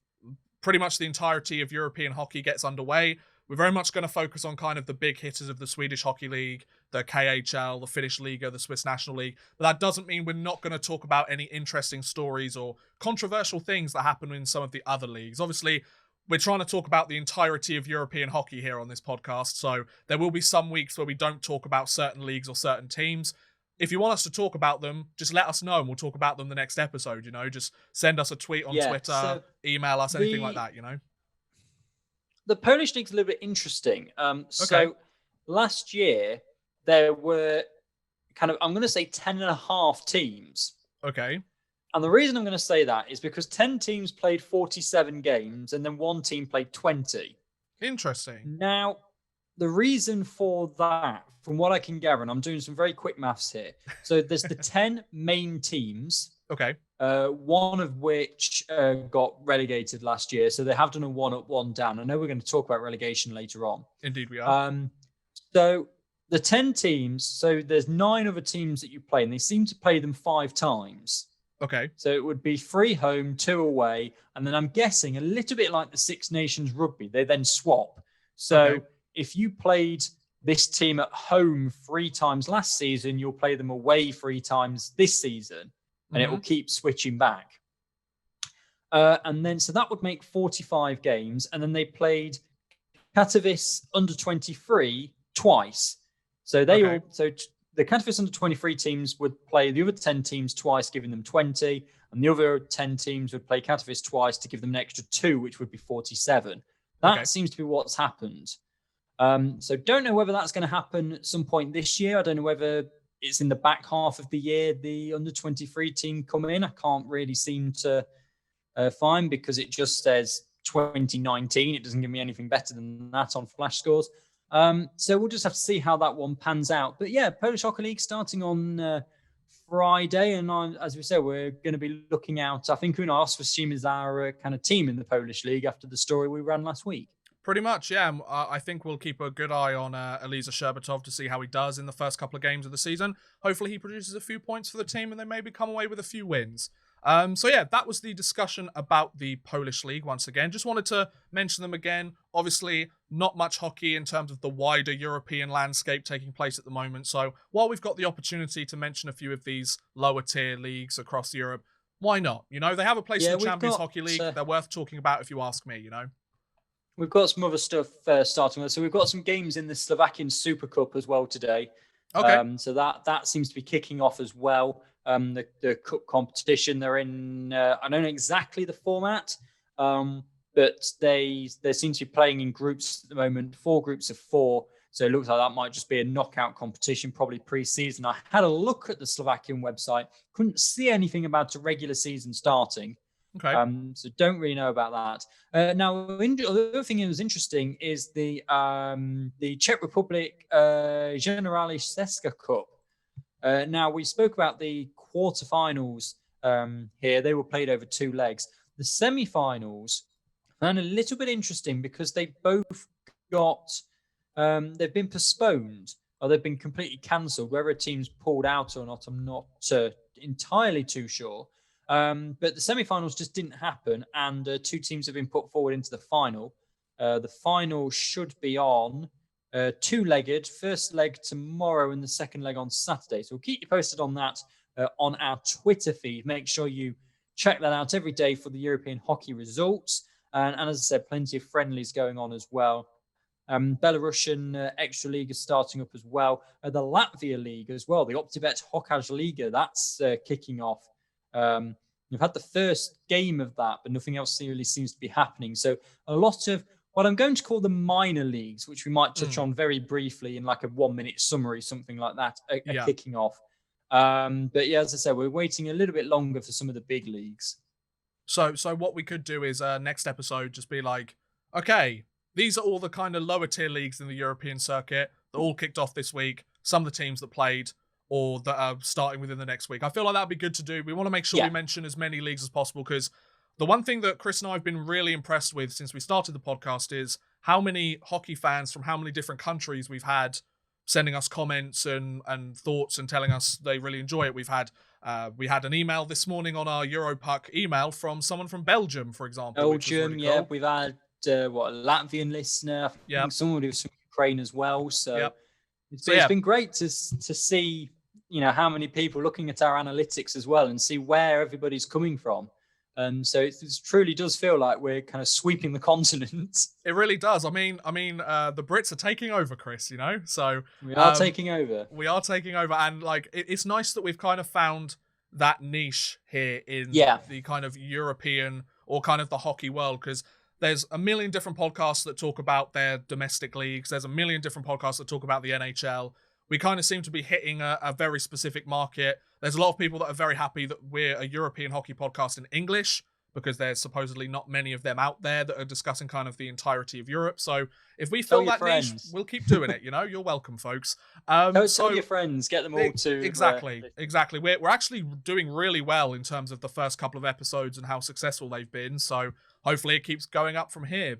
Speaker 1: pretty much the entirety of European hockey gets underway, we're very much going to focus on kind of the big hitters of the Swedish Hockey League, the KHL, the Finnish Liga, the Swiss National League. But that doesn't mean we're not going to talk about any interesting stories or controversial things that happen in some of the other leagues. Obviously, we're trying to talk about the entirety of European hockey here on this podcast, so there will be some weeks where we don't talk about certain leagues or certain teams. If you want us to talk about them, just let us know and we'll talk about them the next episode, just send us a tweet on Twitter, email us, anything like that,
Speaker 2: The Polish League's a little bit interesting. So last year, there were I'm going to say 10 and a half teams.
Speaker 1: Okay.
Speaker 2: And the reason I'm going to say that is because 10 teams played 47 games and then one team played 20.
Speaker 1: Interesting.
Speaker 2: Now, the reason for that, from what I can gather, and I'm doing some very quick maths here. So there's the 10 main teams.
Speaker 1: Okay.
Speaker 2: One of which got relegated last year. So they have done a 1 up, 1 down. I know we're going to talk about relegation later on.
Speaker 1: Indeed we are.
Speaker 2: So the 10 teams, so there's 9 other teams that you play, and they seem to play them 5 times.
Speaker 1: Okay.
Speaker 2: So it would be 3 home, 2 away. And then I'm guessing a little bit like the Six Nations rugby, they then swap. So if you played this team at home 3 times last season, you'll play them away 3 times this season. And it will keep switching back. And then, so that would make 45 games. And then they played Katowice under 23 twice. So the Katowice under 23 teams would play the other 10 teams twice, giving them 20. And the other 10 teams would play Katowice twice to give them an extra 2, which would be 47. That seems to be what's happened. So don't know whether that's going to happen at some point this year. I don't know whether it's in the back half of the year the under 23 team come in. I can't really seem to find, because it just says 2019. It doesn't give me anything better than that on flash scores. So we'll just have to see how that one pans out. But yeah, Polish Hockey League starting on Friday, and as we said, we're going to be looking out. I think Unos Vasim is our kind of team in the Polish league after the story we ran last week.
Speaker 1: Pretty much, yeah. I think we'll keep a good eye on Eliza Sherbatov to see how he does in the first couple of games of the season. Hopefully he produces a few points for the team and they maybe come away with a few wins. So yeah, that was the discussion about the Polish League once again. Just wanted to mention them again. Obviously, not much hockey in terms of the wider European landscape taking place at the moment. So while we've got the opportunity to mention a few of these lower tier leagues across Europe, why not? You know, they have a place in the Champions Hockey League. They're worth talking about if you ask me, you know.
Speaker 2: We've got some other stuff starting with. So we've got some games in the Slovakian Super Cup as well today.
Speaker 1: Okay.
Speaker 2: So that seems to be kicking off as well. The cup competition, they're in, I don't know exactly the format, but they seem to be playing in groups at the moment, 4 groups of 4. So it looks like that might just be a knockout competition, probably pre-season. I had a look at the Slovakian website, couldn't see anything about a regular season starting.
Speaker 1: Okay.
Speaker 2: So don't really know about that. Now, the other thing that was interesting is the Czech Republic Generali Seska Cup. Now, we spoke about the quarterfinals here. They were played over 2 legs. The semi-finals found a little bit interesting because they both got they've been postponed or they've been completely cancelled. Whether a team's pulled out or not, I'm not entirely too sure. But the semi-finals just didn't happen, and 2 teams have been put forward into the final. The final should be on 2-legged, first leg tomorrow and the second leg on Saturday. So we'll keep you posted on that on our Twitter feed. Make sure you check that out every day for the European hockey results. And as I said, plenty of friendlies going on as well. Belarusian Extra League is starting up as well. The Latvia League as well, the Optibet Hokaj Liga, that's kicking off. We've had the first game of that, but nothing else really seems to be happening. So a lot of what I'm going to call the minor leagues, which we might touch on very briefly in like a 1-minute summary, something like that, are kicking off. But yeah, as I said, we're waiting a little bit longer for some of the big leagues.
Speaker 1: So what we could do is next episode just be like, okay, these are all the kind of lower tier leagues in the European circuit that all kicked off this week. Some of the teams that played or that are starting within the next week. I feel like that'd be good to do. We want to make sure we mention as many leagues as possible because the one thing that Chris and I have been really impressed with since we started the podcast is how many hockey fans from how many different countries we've had sending us comments and thoughts and telling us they really enjoy it. We had an email this morning on our Europuck email from someone from Belgium, for example.
Speaker 2: Belgium, really cool. We've had a Latvian listener. I think someone who's from Ukraine as well. So it's been great to see, you know, how many people looking at our analytics as well and see where everybody's coming from. So it truly does feel like we're kind of sweeping the continent.
Speaker 1: It really does. I mean, the Brits are taking over, Chris, you know? So
Speaker 2: we are taking over.
Speaker 1: We are taking over. And like, it's nice that we've kind of found that niche here in the kind of European or kind of the hockey world, because there's a million different podcasts that talk about their domestic leagues. There's a million different podcasts that talk about the NHL. We kind of seem to be hitting a very specific market. There's a lot of people that are very happy that we're a European hockey podcast in English because there's supposedly not many of them out there that are discussing kind of the entirety of Europe. So if we fill that niche, we'll keep doing it, you know? You're welcome, folks.
Speaker 2: Tell your friends, get them all to...
Speaker 1: Exactly. We're actually doing really well in terms of the first couple of episodes and how successful they've been. So hopefully it keeps going up from here.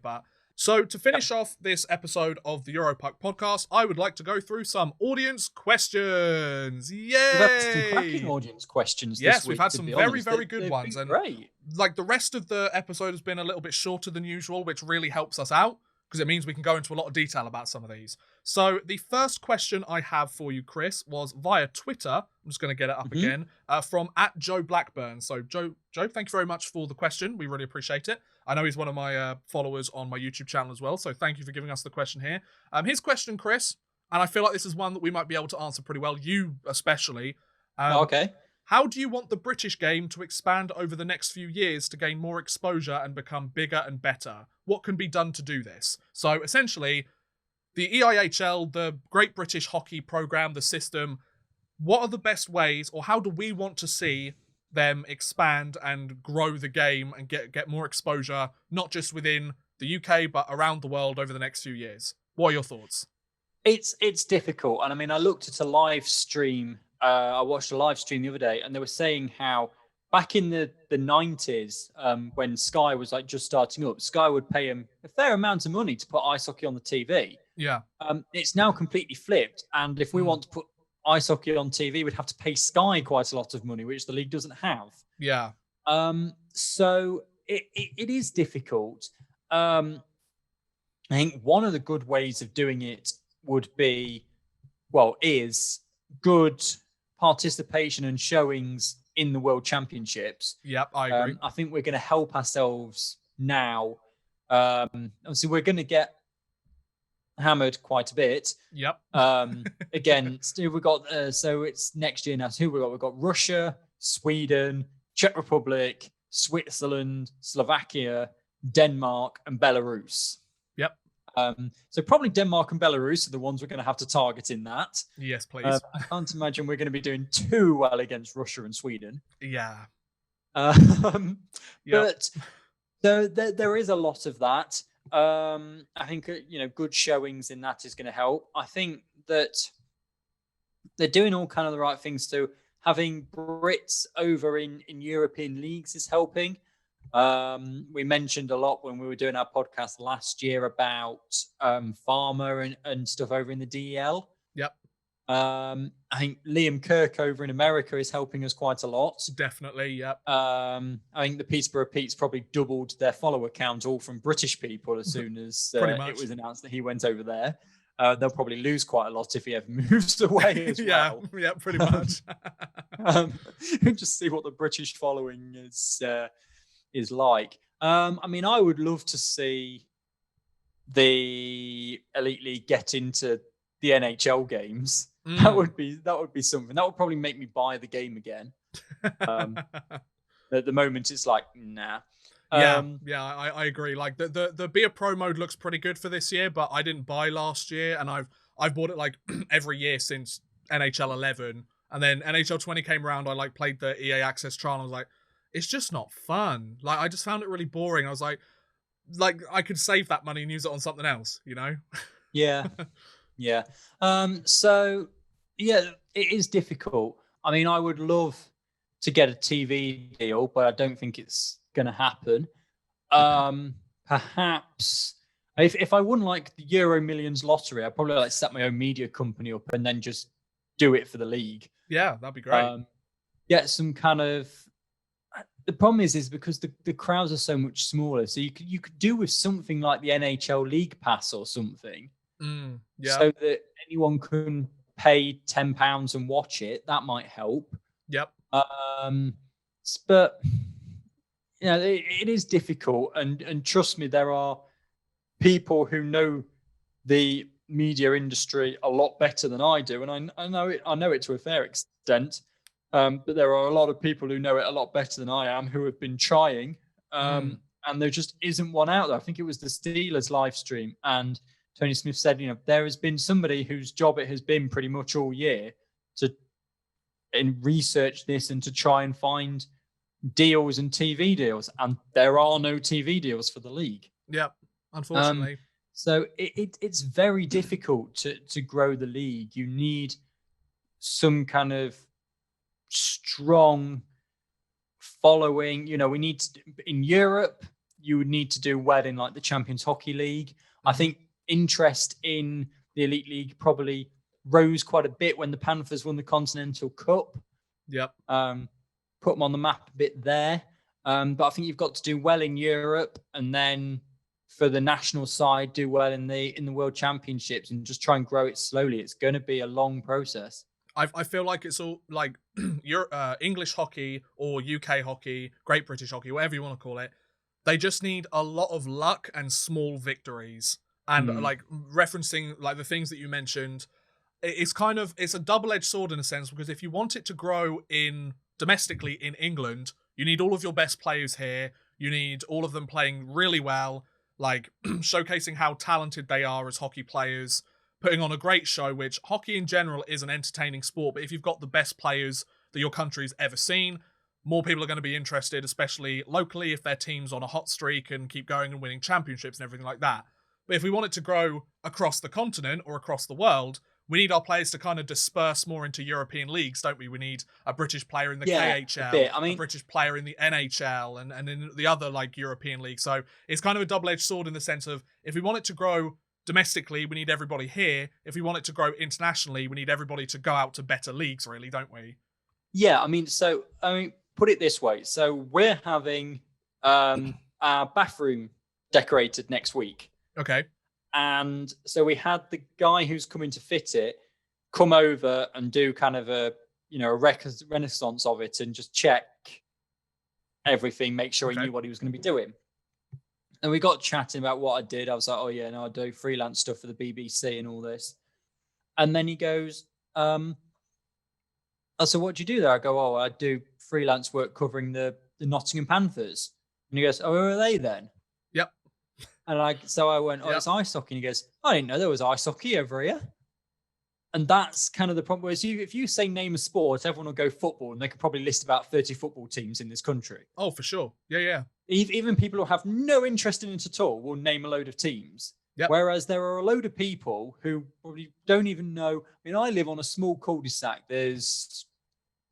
Speaker 1: So to finish off this episode of the Europuck podcast, I would like to go through some audience questions. Yay!
Speaker 2: We've had some cracking audience questions this week.
Speaker 1: Yes, we've had some very, very good ones.
Speaker 2: And great.
Speaker 1: Like the rest of the episode has been a little bit shorter than usual, which really helps us out because it means we can go into a lot of detail about some of these. So the first question I have for you, Chris, was via Twitter. I'm just going to get it up again from @JoeBlackburn. So Joe, thank you very much for the question. We really appreciate it. I know he's one of my followers on my YouTube channel as well, so thank you for giving us the question here. His question, Chris, and I feel like this is one that we might be able to answer pretty well, you especially.
Speaker 2: Okay.
Speaker 1: How do you want the British game to expand over the next few years to gain more exposure and become bigger and better? What can be done to do this? So essentially, the EIHL, the Great British Hockey Programme, the system, what are the best ways, or how do we want to see them expand and grow the game and get more exposure, not just within the UK, but around the world over the next few years? What are your thoughts?
Speaker 2: It's difficult, and I mean, I looked at a live stream. I watched a live stream the other day, and they were saying how back in the 90s, when Sky was like just starting up, Sky would pay him a fair amount of money to put ice hockey on the TV.
Speaker 1: Yeah.
Speaker 2: It's now completely flipped, and if we want to put ice hockey on TV, we'd have to pay Sky quite a lot of money, which the league doesn't have.
Speaker 1: Yeah.
Speaker 2: So it is difficult. I think one of the good ways of doing it would be, is good participation and showings in the World Championships.
Speaker 1: Yep, I agree.
Speaker 2: I think we're going to help ourselves now. Obviously, we're going to get hammered quite a bit.
Speaker 1: Yep.
Speaker 2: Again, we've got, so it's next year now. So who we got? We've got Russia, Sweden, Czech Republic, Switzerland, Slovakia, Denmark, and Belarus.
Speaker 1: Yep.
Speaker 2: So probably Denmark and Belarus are the ones we're going to have to target in that.
Speaker 1: Yes, please.
Speaker 2: I can't imagine we're going to be doing too well against Russia and Sweden.
Speaker 1: Yeah.
Speaker 2: But so there is a lot of that. I think good showings in that is going to help. I think that they're doing all kind of the right things too. Having Brits over in European leagues is helping. We mentioned a lot when we were doing our podcast last year about Farmer and stuff over in the DEL.
Speaker 1: Yep.
Speaker 2: I think Liam Kirk over in America is helping us quite a lot.
Speaker 1: Definitely, yep.
Speaker 2: I think the Peterborough Pete's probably doubled their follower count all from British people as soon as it was announced that he went over there. They'll probably lose quite a lot if he ever moves away as well.
Speaker 1: Yeah, pretty much.
Speaker 2: Just see what the British following is like. I mean, I would love to see the Elite League get into the NHL games. That would be something. That would probably make me buy the game again. At the moment, it's like, nah.
Speaker 1: I agree. Like the beer pro mode looks pretty good for this year, but I didn't buy last year, and I've bought it like every year since NHL 11, and then NHL 20 came around. I like played the EA Access trial, and I was like, it's just not fun. Like I just found it really boring. I was like I could save that money and use it on something else, you know?
Speaker 2: Yeah. Yeah. So yeah, it is difficult. I mean, I would love to get a TV deal, but I don't think it's going to happen. Perhaps if I won like the Euro Millions lottery, I'd probably like set my own media company up and then just do it for the league.
Speaker 1: Yeah, that'd be great.
Speaker 2: Get some kind of. The problem is because the crowds are so much smaller, so you could do with something like the NHL League Pass or something. So that anyone can pay £10 and watch it. That might help.
Speaker 1: Yep.
Speaker 2: But it is difficult, and trust me, there are people who know the media industry a lot better than I do, and I know it to a fair extent. But there are a lot of people who know it a lot better than I am who have been trying, and there just isn't one out there. I think it was the Steelers live stream, and Tony Smith said, there has been somebody whose job it has been pretty much all year to research this and to try and find deals and TV deals, and there are no TV deals for the league.
Speaker 1: Yep, unfortunately.
Speaker 2: So it's very difficult to grow the league. You need some kind of strong following. We need to, in Europe, you would need to do well in like the Champions Hockey League. I think interest in the Elite League probably rose quite a bit when the Panthers won the Continental Cup.
Speaker 1: Yep.
Speaker 2: Put them on the map a bit there. But I think you've got to do well in Europe, and then for the national side, do well in the World Championships, and just try and grow it slowly. It's going to be a long process.
Speaker 1: I feel like it's all like English hockey or UK hockey, Great British hockey, whatever you want to call it. They just need a lot of luck and small victories. And like referencing like the things that you mentioned, it's a double-edged sword in a sense, because if you want it to grow domestically in England, you need all of your best players here. You need all of them playing really well, like showcasing how talented they are as hockey players, putting on a great show, which hockey in general is an entertaining sport. But if you've got the best players that your country's ever seen, more people are going to be interested, especially locally if their team's on a hot streak and keep going and winning championships and everything like that. But if we want it to grow across the continent or across the world, we need our players to kind of disperse more into European leagues, don't we? We need a British player in the KHL,
Speaker 2: a bit. I
Speaker 1: a
Speaker 2: mean,
Speaker 1: British player in the NHL, and in the other like European leagues. So it's kind of a double-edged sword in the sense of if we want it to grow domestically, we need everybody here. If we want it to grow internationally, we need everybody to go out to better leagues, really, don't we?
Speaker 2: yeah, put it this way. So we're having our bathroom decorated next week.
Speaker 1: Okay.
Speaker 2: And so we had the guy who's coming to fit it come over and do kind of a renaissance of it and just check everything, make sure he knew what he was going to be doing. And we got chatting about what I did. I was like, oh yeah, no, I do freelance stuff for the BBC and all this. And then he goes, so what do you do there? I go, oh, I do freelance work covering the Nottingham Panthers. And he goes, oh, where are they then?
Speaker 1: Yep.
Speaker 2: And I went, oh, it's ice hockey. And he goes, I didn't know there was ice hockey over here. And that's kind of the problem. Whereas if you say name a sport, everyone will go football, and they could probably list about 30 football teams in this country.
Speaker 1: Oh, for sure. Yeah.
Speaker 2: Even people who have no interest in it at all will name a load of teams.
Speaker 1: Yep.
Speaker 2: Whereas there are a load of people who probably don't even know. I mean, I live on a small cul-de-sac. There's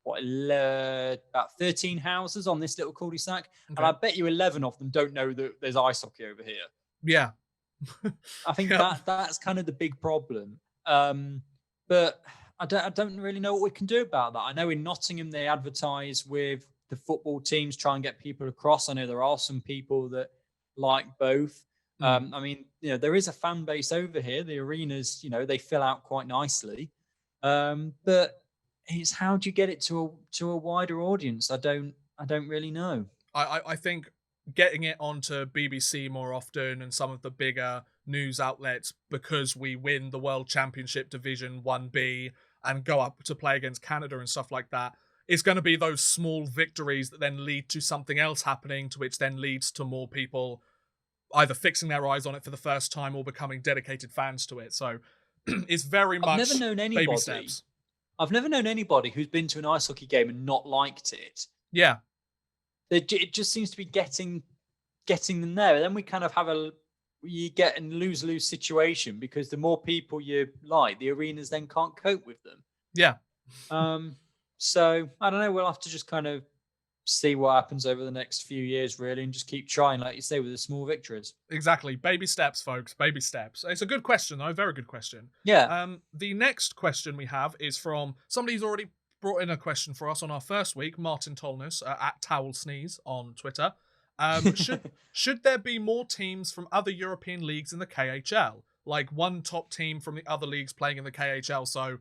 Speaker 2: about 13 houses on this little cul-de-sac. Okay. And I bet you 11 of them don't know that there's ice hockey over here.
Speaker 1: Yeah.
Speaker 2: I think that's kind of the big problem. But I don't really know what we can do about that. I know in Nottingham they advertise with the football teams, try and get people across. I know there are some people that like both. I mean, there is a fan base over here. The arenas, they fill out quite nicely. But it's how do you get it to a wider audience? I don't really know.
Speaker 1: I think getting it onto BBC more often and some of the bigger news outlets, because we win the World Championship Division 1B and go up to play against Canada and stuff like that, it's going to be those small victories that then lead to something else happening, to which then leads to more people either fixing their eyes on it for the first time or becoming dedicated fans to it. So it's very much baby steps.
Speaker 2: I've never known anybody who's been to an ice hockey game and not liked it.
Speaker 1: Yeah.
Speaker 2: It just seems to be getting them there. And then we kind of have you get a lose-lose situation, because the more people you like, the arenas then can't cope with them.
Speaker 1: Yeah.
Speaker 2: So I don't know. We'll have to just kind of see what happens over the next few years, really, and just keep trying, like you say, with the small victories.
Speaker 1: Exactly. Baby steps, folks. Baby steps. It's a good question, though. Very good question.
Speaker 2: Yeah.
Speaker 1: The next question we have is from somebody who's already brought in a question for us on our first week, Martin Tolness, at Towel Sneeze on Twitter. Should there be more teams from other European leagues in the KHL? Like one top team from the other leagues playing in the KHL? So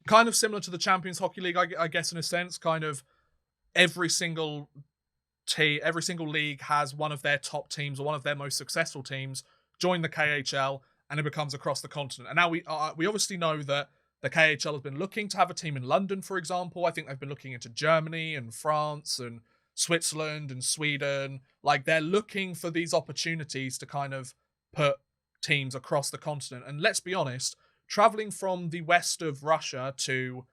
Speaker 1: kind of similar to the Champions Hockey League, I guess, in a sense. Kind of every single league has one of their top teams or one of their most successful teams join the KHL, and it becomes across the continent. And now we obviously know that the KHL has been looking to have a team in London, for example. I think they've been looking into Germany and France and Switzerland and Sweden. Like, they're looking for these opportunities to kind of put teams across the continent. And let's be honest, traveling from the west of Russia to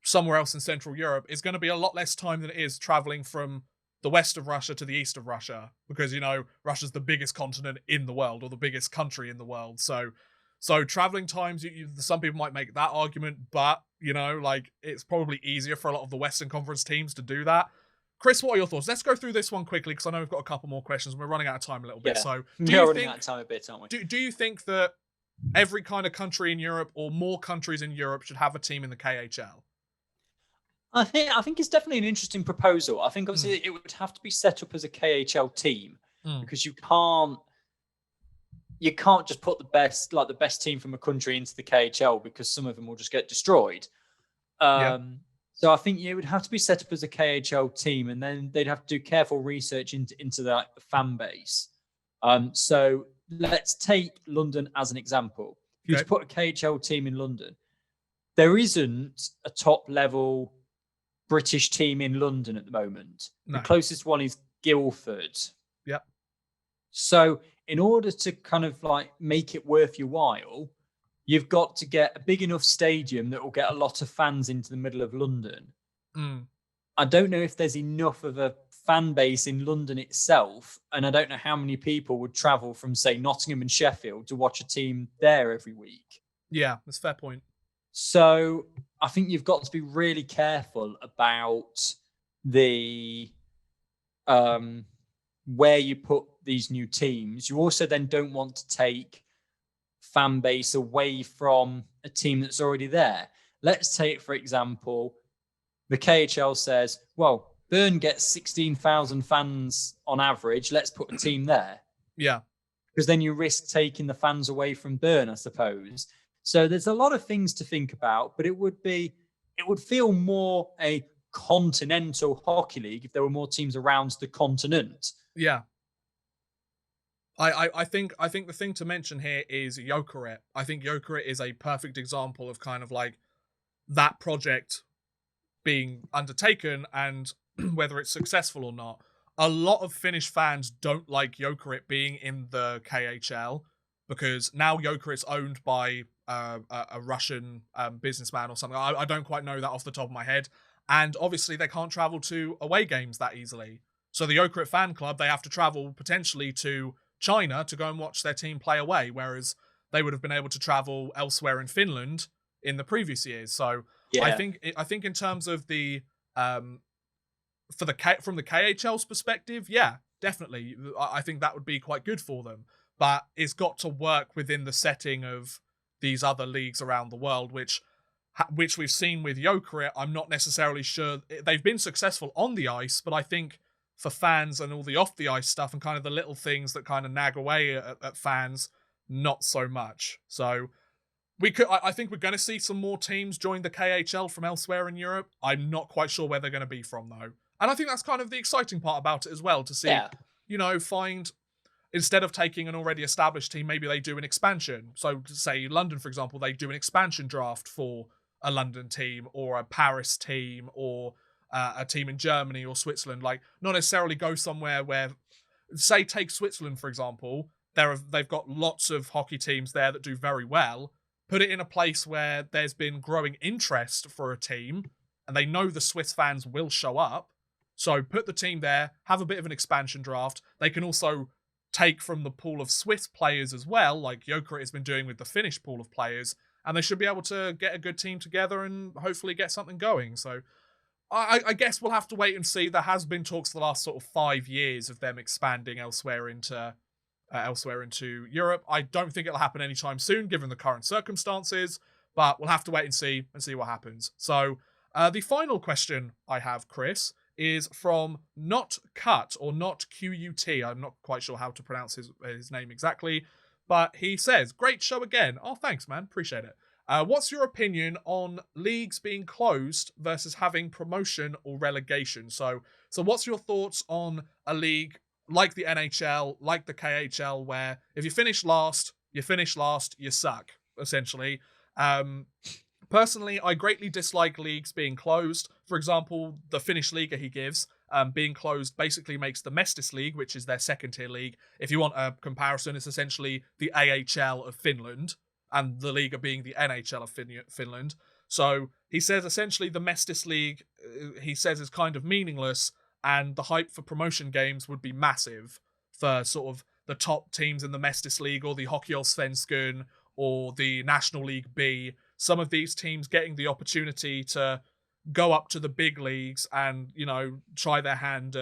Speaker 1: somewhere else in Central Europe is going to be a lot less time than it is traveling from the west of Russia to the east of Russia, because, Russia's the biggest continent in the world, or the biggest country in the world. So traveling times, some people might make that argument, but, it's probably easier for a lot of the Western Conference teams to do that. Chris, what are your thoughts? Let's go through this one quickly, because I know we've got a couple more questions. We're running out of time a little bit.
Speaker 2: Yeah.
Speaker 1: So
Speaker 2: we're running out of time a bit, aren't we?
Speaker 1: Do you think that every kind of country in Europe, or more countries in Europe, should have a team in the KHL?
Speaker 2: I think it's definitely an interesting proposal. I think obviously it would have to be set up as a KHL team, because you can't just put the best team from a country into the KHL, because some of them will just get destroyed. So I think it would have to be set up as a KHL team, and then they'd have to do careful research into that fan base. So let's take London as an example. If you were to put a KHL team in London, there isn't a top-level British team in London at the moment. No. The closest one is Guildford.
Speaker 1: Yep.
Speaker 2: So in order to kind of make it worth your while, you've got to get a big enough stadium that will get a lot of fans into the middle of London. I don't know if there's enough of a fan base in London itself, and I don't know how many people would travel from, say, Nottingham and Sheffield to watch a team there every week.
Speaker 1: Yeah, that's a fair point.
Speaker 2: So I think you've got to be really careful about the where you put these new teams. You also then don't want to take fan base away from a team that's already there. Let's take, for example, the KHL says, well, Bern gets 16,000 fans on average. Let's put a team there.
Speaker 1: Yeah.
Speaker 2: Because then you risk taking the fans away from Bern, I suppose. So there's a lot of things to think about, but it would feel more a continental hockey league if there were more teams around the continent.
Speaker 1: Yeah. I think the thing to mention here is Jokerit. I think Jokerit is a perfect example of kind of like that project being undertaken and whether it's successful or not. A lot of Finnish fans don't like Jokerit being in the KHL because now Jokerit's owned by a Russian businessman or something. I don't quite know that off the top of my head. And obviously they can't travel to away games that easily. So the Jokerit fan club, they have to travel potentially to China to go and watch their team play away, whereas they would have been able to travel elsewhere in Finland in the previous years. So yeah. I think in terms of the from the KHL's perspective, yeah, definitely, I think that would be quite good for them. But it's got to work within the setting of these other leagues around the world, which we've seen with Jokerit. I'm not necessarily sure they've been successful on the ice, but I think for fans and all the off the ice stuff and kind of the little things that kind of nag away at fans, not so much. So I think we're going to see some more teams join the KHL from elsewhere in Europe. I'm not quite sure where they're going to be from though. And I think that's kind of the exciting part about it as well, to see, find, instead of taking an already established team, maybe they do an expansion. So say London, for example, they do an expansion draft for a London team or a Paris team or a team in Germany or Switzerland. Like, not necessarily go somewhere where, say, take Switzerland, for example. They've got lots of hockey teams there that do very well. Put it in a place where there's been growing interest for a team and they know the Swiss fans will show up. So put the team there, have a bit of an expansion draft. They can also take from the pool of Swiss players as well, like Jokerit has been doing with the Finnish pool of players, and they should be able to get a good team together and hopefully get something going. So I guess we'll have to wait and see. There has been talks the last sort of 5 years of them expanding elsewhere into Europe. I don't think it'll happen anytime soon, given the current circumstances, but we'll have to wait and see what happens. So the final question I have, Chris, is from Not Cut, or Not QUT. I'm not quite sure how to pronounce his name exactly, but he says, great show again. Oh, thanks, man. Appreciate it. What's your opinion on leagues being closed versus having promotion or relegation? So what's your thoughts on a league like the NHL, like the KHL, where if you finish last, you suck, essentially. Personally, I greatly dislike leagues being closed. For example, the Finnish Liga he gives, being closed basically makes the Mestis League, which is their second-tier league. If you want a comparison, it's essentially the AHL of Finland, and the Liga being the NHL of Finland. So he says essentially the Mestis League, he says, is kind of meaningless, and the hype for promotion games would be massive for sort of the top teams in the Mestis League or the Hockeyallsvenskan or the National League B. Some of these teams getting the opportunity to go up to the big leagues and, try their hand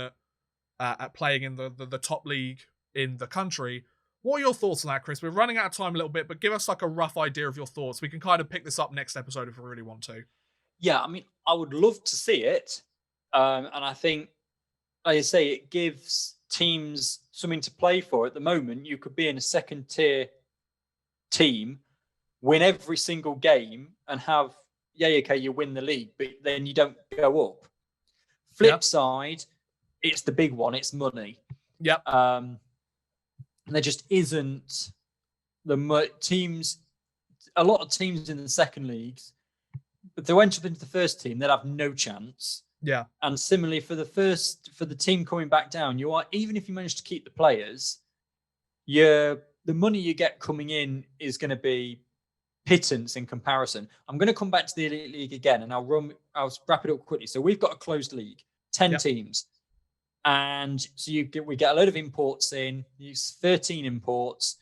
Speaker 1: at playing in the top league in the country. What are your thoughts on that, Chris? We're running out of time a little bit, but give us like a rough idea of your thoughts. We can kind of pick this up next episode if we really want to.
Speaker 2: Yeah, I mean, I would love to see it. And I think, like I say, it gives teams something to play for. At the moment, you could be in a second-tier team, win every single game, and have, you win the league, but then you don't go up. Flip side, it's the big one, it's money.
Speaker 1: Yep.
Speaker 2: And there just isn't teams, a lot of teams in the second leagues, if they went up into the first team, they'd have no chance.
Speaker 1: Yeah.
Speaker 2: And similarly for the team coming back down, even if you manage to keep the players, the money you get coming in is going to be pittance in comparison. I'm going to come back to the Elite League again, and I'll wrap it up quickly. So we've got a closed league, 10 teams. And so we get a load of imports in, use 13 imports,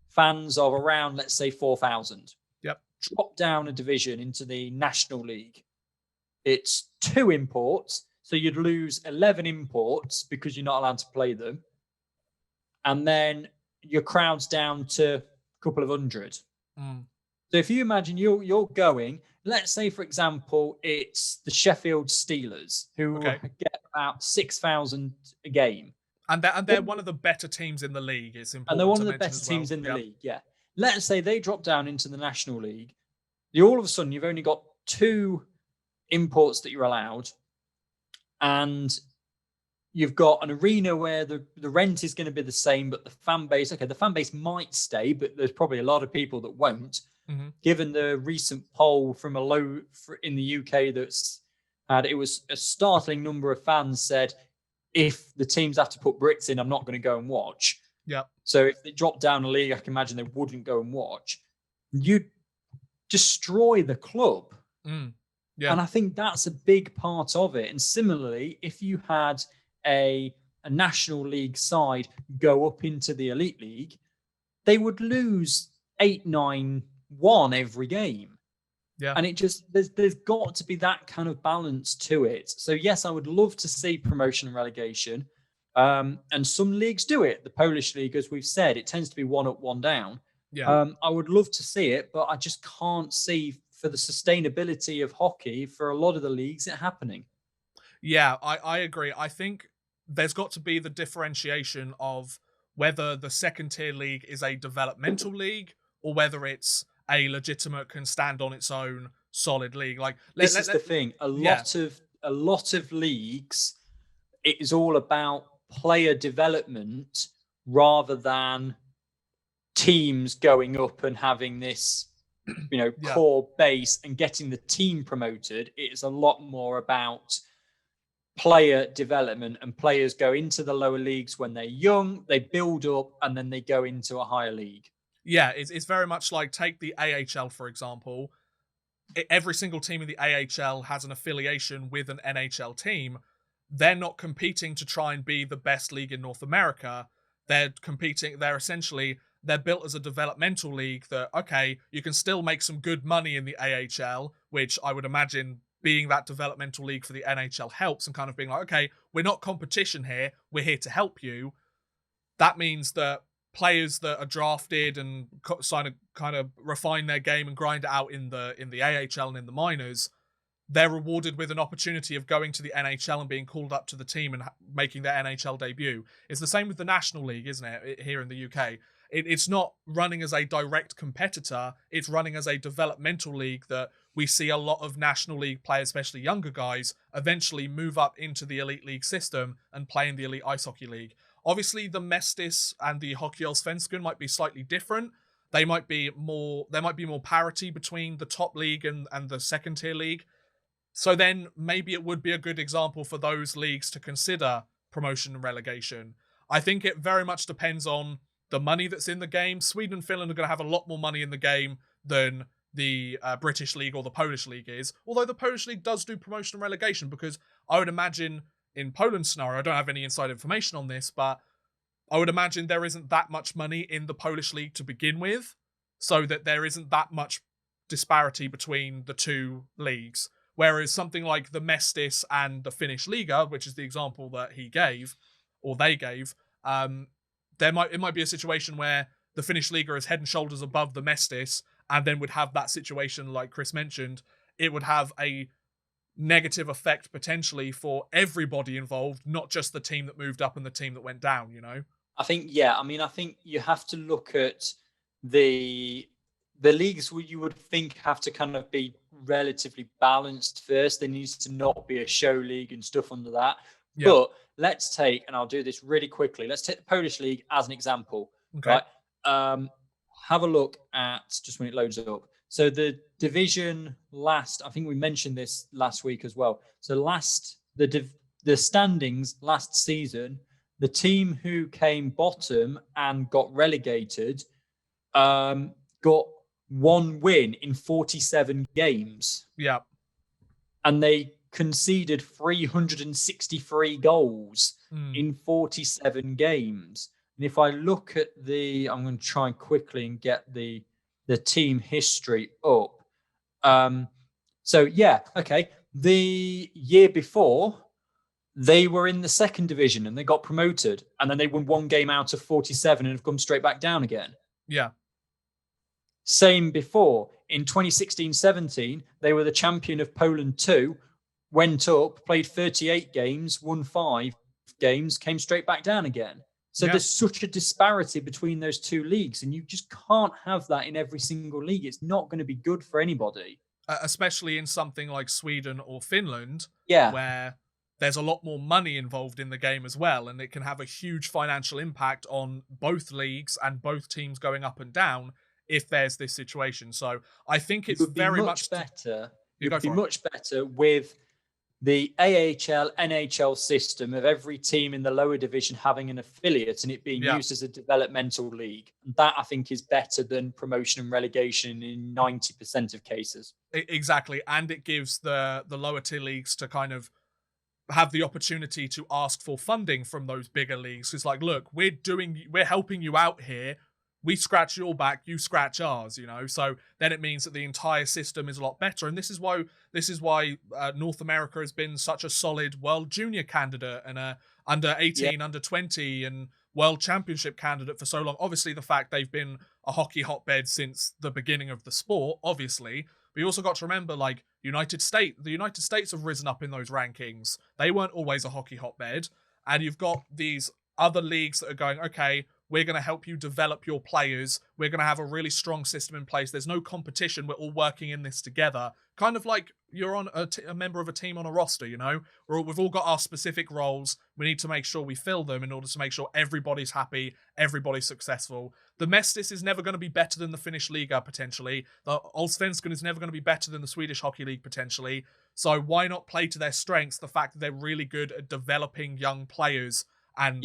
Speaker 2: fans of around, let's say, 4,000.
Speaker 1: Yep.
Speaker 2: Drop down a division into the National League. It's 2 imports, so you'd lose 11 imports because you're not allowed to play them. And then your crowd's down to a couple of hundred. So if you imagine you're going, let's say, for example, it's the Sheffield Steelers who get about 6,000 a game.
Speaker 1: And they're one of the better teams in the league. It's important.
Speaker 2: And they're one of the better teams in the league, yeah. Let's say they drop down into the National League. All of a sudden, you've only got 2 imports that you're allowed. And you've got an arena where the rent is going to be the same, but the fan base might stay, but there's probably a lot of people that won't. Given the recent poll from in the UK that's had, it was a startling number of fans said, if the teams have to put Brits in, I'm not going to go and watch.
Speaker 1: Yeah.
Speaker 2: So if they drop down a league, I can imagine they wouldn't go and watch. You'd destroy the club.
Speaker 1: Yeah.
Speaker 2: And I think that's a big part of it. And similarly, if you had a National League side go up into the Elite League, they would lose 8-9-1 every game.
Speaker 1: Yeah.
Speaker 2: And it just, there's got to be that kind of balance to it. So yes, I would love to see promotion and relegation. And some leagues do it. The Polish league, as we've said, it tends to be 1 up, 1 down.
Speaker 1: Yeah.
Speaker 2: I would love to see it, but I just can't see, for the sustainability of hockey, for a lot of the leagues, it happening.
Speaker 1: Yeah, I agree. I think there's got to be the differentiation of whether the second tier league is a developmental league or whether it's a legitimate, can stand on its own solid league. Like
Speaker 2: this is the thing. A lot of leagues, it is all about player development rather than teams going up and having this, core base and getting the team promoted. It's a lot more about player development, and players go into the lower leagues when they're young, they build up, and then they go into a higher league.
Speaker 1: Yeah, it's very much like, take the AHL, for example. Every single team in the AHL has an affiliation with an NHL team. They're not competing to try and be the best league in North America. They're built as a developmental league that, okay, you can still make some good money in the AHL, which I would imagine being that developmental league for the NHL helps, and kind of being like, okay, we're not competition here, we're here to help you. That means that players that are drafted and kind of refine their game and grind it out in the AHL and in the minors, they're rewarded with an opportunity of going to the NHL and being called up to the team and making their NHL debut. It's the same with the National League, isn't it, here in the UK? It's not running as a direct competitor, it's running as a developmental league that we see a lot of National League players, especially younger guys, eventually move up into the Elite League system and play in the Elite Ice Hockey League. Obviously, the Mestis and the Hockeyallsvenskan might be slightly different. There might be more parity between the top league and the second tier league. So then maybe it would be a good example for those leagues to consider promotion and relegation. I think it very much depends on the money that's in the game. Sweden and Finland are going to have a lot more money in the game than the British league or the Polish league is. Although the Polish league does do promotion and relegation, because I would imagine in Poland's scenario, I don't have any inside information on this, but I would imagine there isn't that much money in the Polish league to begin with, so that there isn't that much disparity between the two leagues. Whereas something like the Mestis and the Finnish Liga, which is the example that he gave, or they gave, it might be a situation where the Finnish Liga is head and shoulders above the Mestis, and then would have that situation like Chris mentioned. It would have a negative effect potentially for everybody involved, not just the team that moved up and the team that went down,
Speaker 2: I think you have to look at the leagues where you would think have to kind of be relatively balanced first. There needs to not be a show league and stuff under that. Yeah. But let's take, and I'll do this really quickly, let's take the Polish league as an example. Okay. Right? Have a look at, just when it loads up. So the division I think we mentioned this last week as well. So the standings last season, the team who came bottom and got relegated got 1 win in 47 games.
Speaker 1: Yeah.
Speaker 2: And they conceded 363 goals in 47 games. And if I look at I'm going to try and quickly and get the team history up. So yeah, okay. The year before, they were in the second division and they got promoted, and then they won 1 game out of 47 and have come straight back down again.
Speaker 1: Yeah.
Speaker 2: Same before. In 2016-17, they were the champion of Poland 2, went up, played 38 games, won 5 games, came straight back down again. So there's such a disparity between those two leagues, and you just can't have that in every single league. It's not going to be good for anybody.
Speaker 1: Especially in something like Sweden or Finland,
Speaker 2: yeah,
Speaker 1: where there's a lot more money involved in the game as well, and it can have a huge financial impact on both leagues and both teams going up and down if there's this situation. So I think it's very much
Speaker 2: better. It would be much better with the AHL, NHL system of every team in the lower division having an affiliate and it being used as a developmental league. That, I think, is better than promotion and relegation in 90% of cases.
Speaker 1: Exactly. And it gives the lower tier leagues to kind of have the opportunity to ask for funding from those bigger leagues. It's like, look, we're helping you out here. We scratch your back, you scratch ours, you know. So then it means that the entire system is a lot better, and this is why North America has been such a solid World Junior candidate and a under 18, under 20, and World Championship candidate for so long. Obviously, the fact they've been a hockey hotbed since the beginning of the sport, obviously. But you also got to remember, like, the United States have risen up in those rankings. They weren't always a hockey hotbed, and you've got these other leagues that are going, okay, we're going to help you develop your players. We're going to have a really strong system in place. There's no competition. We're all working in this together. Kind of like you're on a member of a team on a roster, you know? We've all got our specific roles. We need to make sure we fill them in order to make sure everybody's happy, everybody's successful. The Mestis is never going to be better than the Finnish Liga, potentially. The Allsvenskan is never going to be better than the Swedish Hockey League, potentially. So why not play to their strengths, the fact that they're really good at developing young players and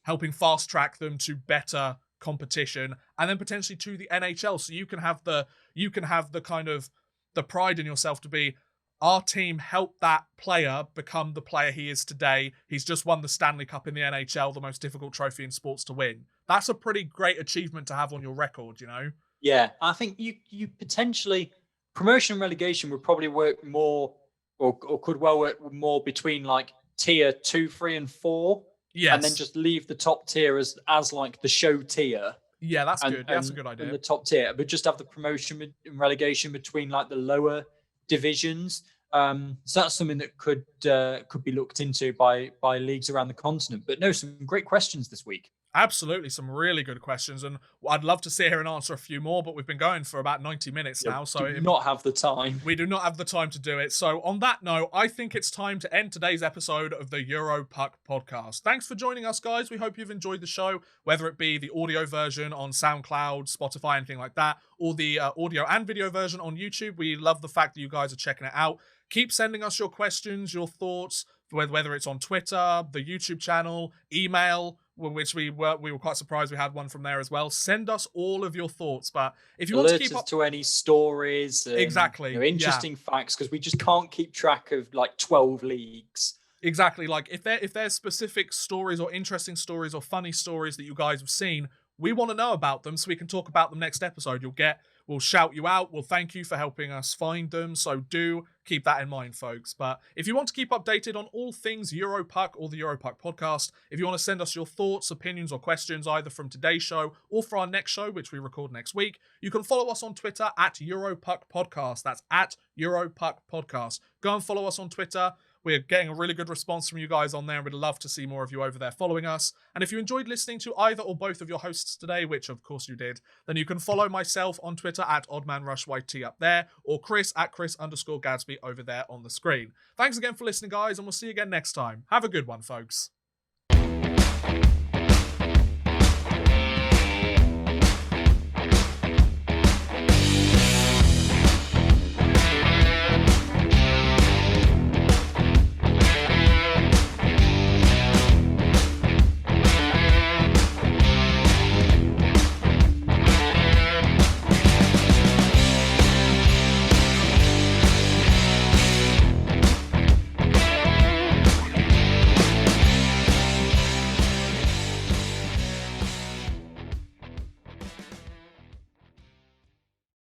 Speaker 1: helping fast track them to better competition, and then potentially to the NHL. So you can have the kind of the pride in yourself to be, our team helped that player become the player he is today. He's just won the Stanley Cup in the NHL, the most difficult trophy in sports to win. That's a pretty great achievement to have on your record, you know?
Speaker 2: Yeah, I think you potentially, promotion and relegation would probably work more, or could well work more between like tier 2, 3, and 4.
Speaker 1: Yes.
Speaker 2: And then just leave the top tier as like the show tier.
Speaker 1: Yeah, that's good. That's a good idea.
Speaker 2: And the top tier, but just have the promotion and relegation between like the lower divisions. So that's something that could be looked into by leagues around the continent. But no, some great questions this week.
Speaker 1: Absolutely, some really good questions, and I'd love to sit here and answer a few more, but we've been going for about 90 minutes now, so
Speaker 2: we do not have the time.
Speaker 1: We do not have the time to do it. So on that note, I think it's time to end today's episode of the EuroPuck podcast. Thanks for joining us, guys. We hope you've enjoyed the show, whether it be the audio version on SoundCloud, Spotify, anything like that, or the audio and video version on YouTube. We love the fact that you guys are checking it out. Keep sending us your questions, your thoughts, whether it's on Twitter, the YouTube channel, email, which we were quite surprised we had one from there as well. Send us all of your thoughts. But if you want to keep up
Speaker 2: to any stories, and,
Speaker 1: exactly,
Speaker 2: interesting facts, because we just can't keep track of like 12 leagues.
Speaker 1: Exactly. Like if there's specific stories or interesting stories or funny stories that you guys have seen, we want to know about them so we can talk about them next episode. We'll shout you out. We'll thank you for helping us find them. So do keep that in mind, folks. But if you want to keep updated on all things EuroPuck or the EuroPuck podcast, if you want to send us your thoughts, opinions, or questions, either from today's show or for our next show, which we record next week, you can follow us on Twitter at EuroPuck Podcast. That's at EuroPuck Podcast. Go and follow us on Twitter. We're getting a really good response from you guys on there, and we'd love to see more of you over there following us. And if you enjoyed listening to either or both of your hosts today, which of course you did, then you can follow myself on Twitter at OddmanRushYT up there, or Chris at Chris_Gadsby over there on the screen. Thanks again for listening, guys, and we'll see you again next time. Have a good one, folks.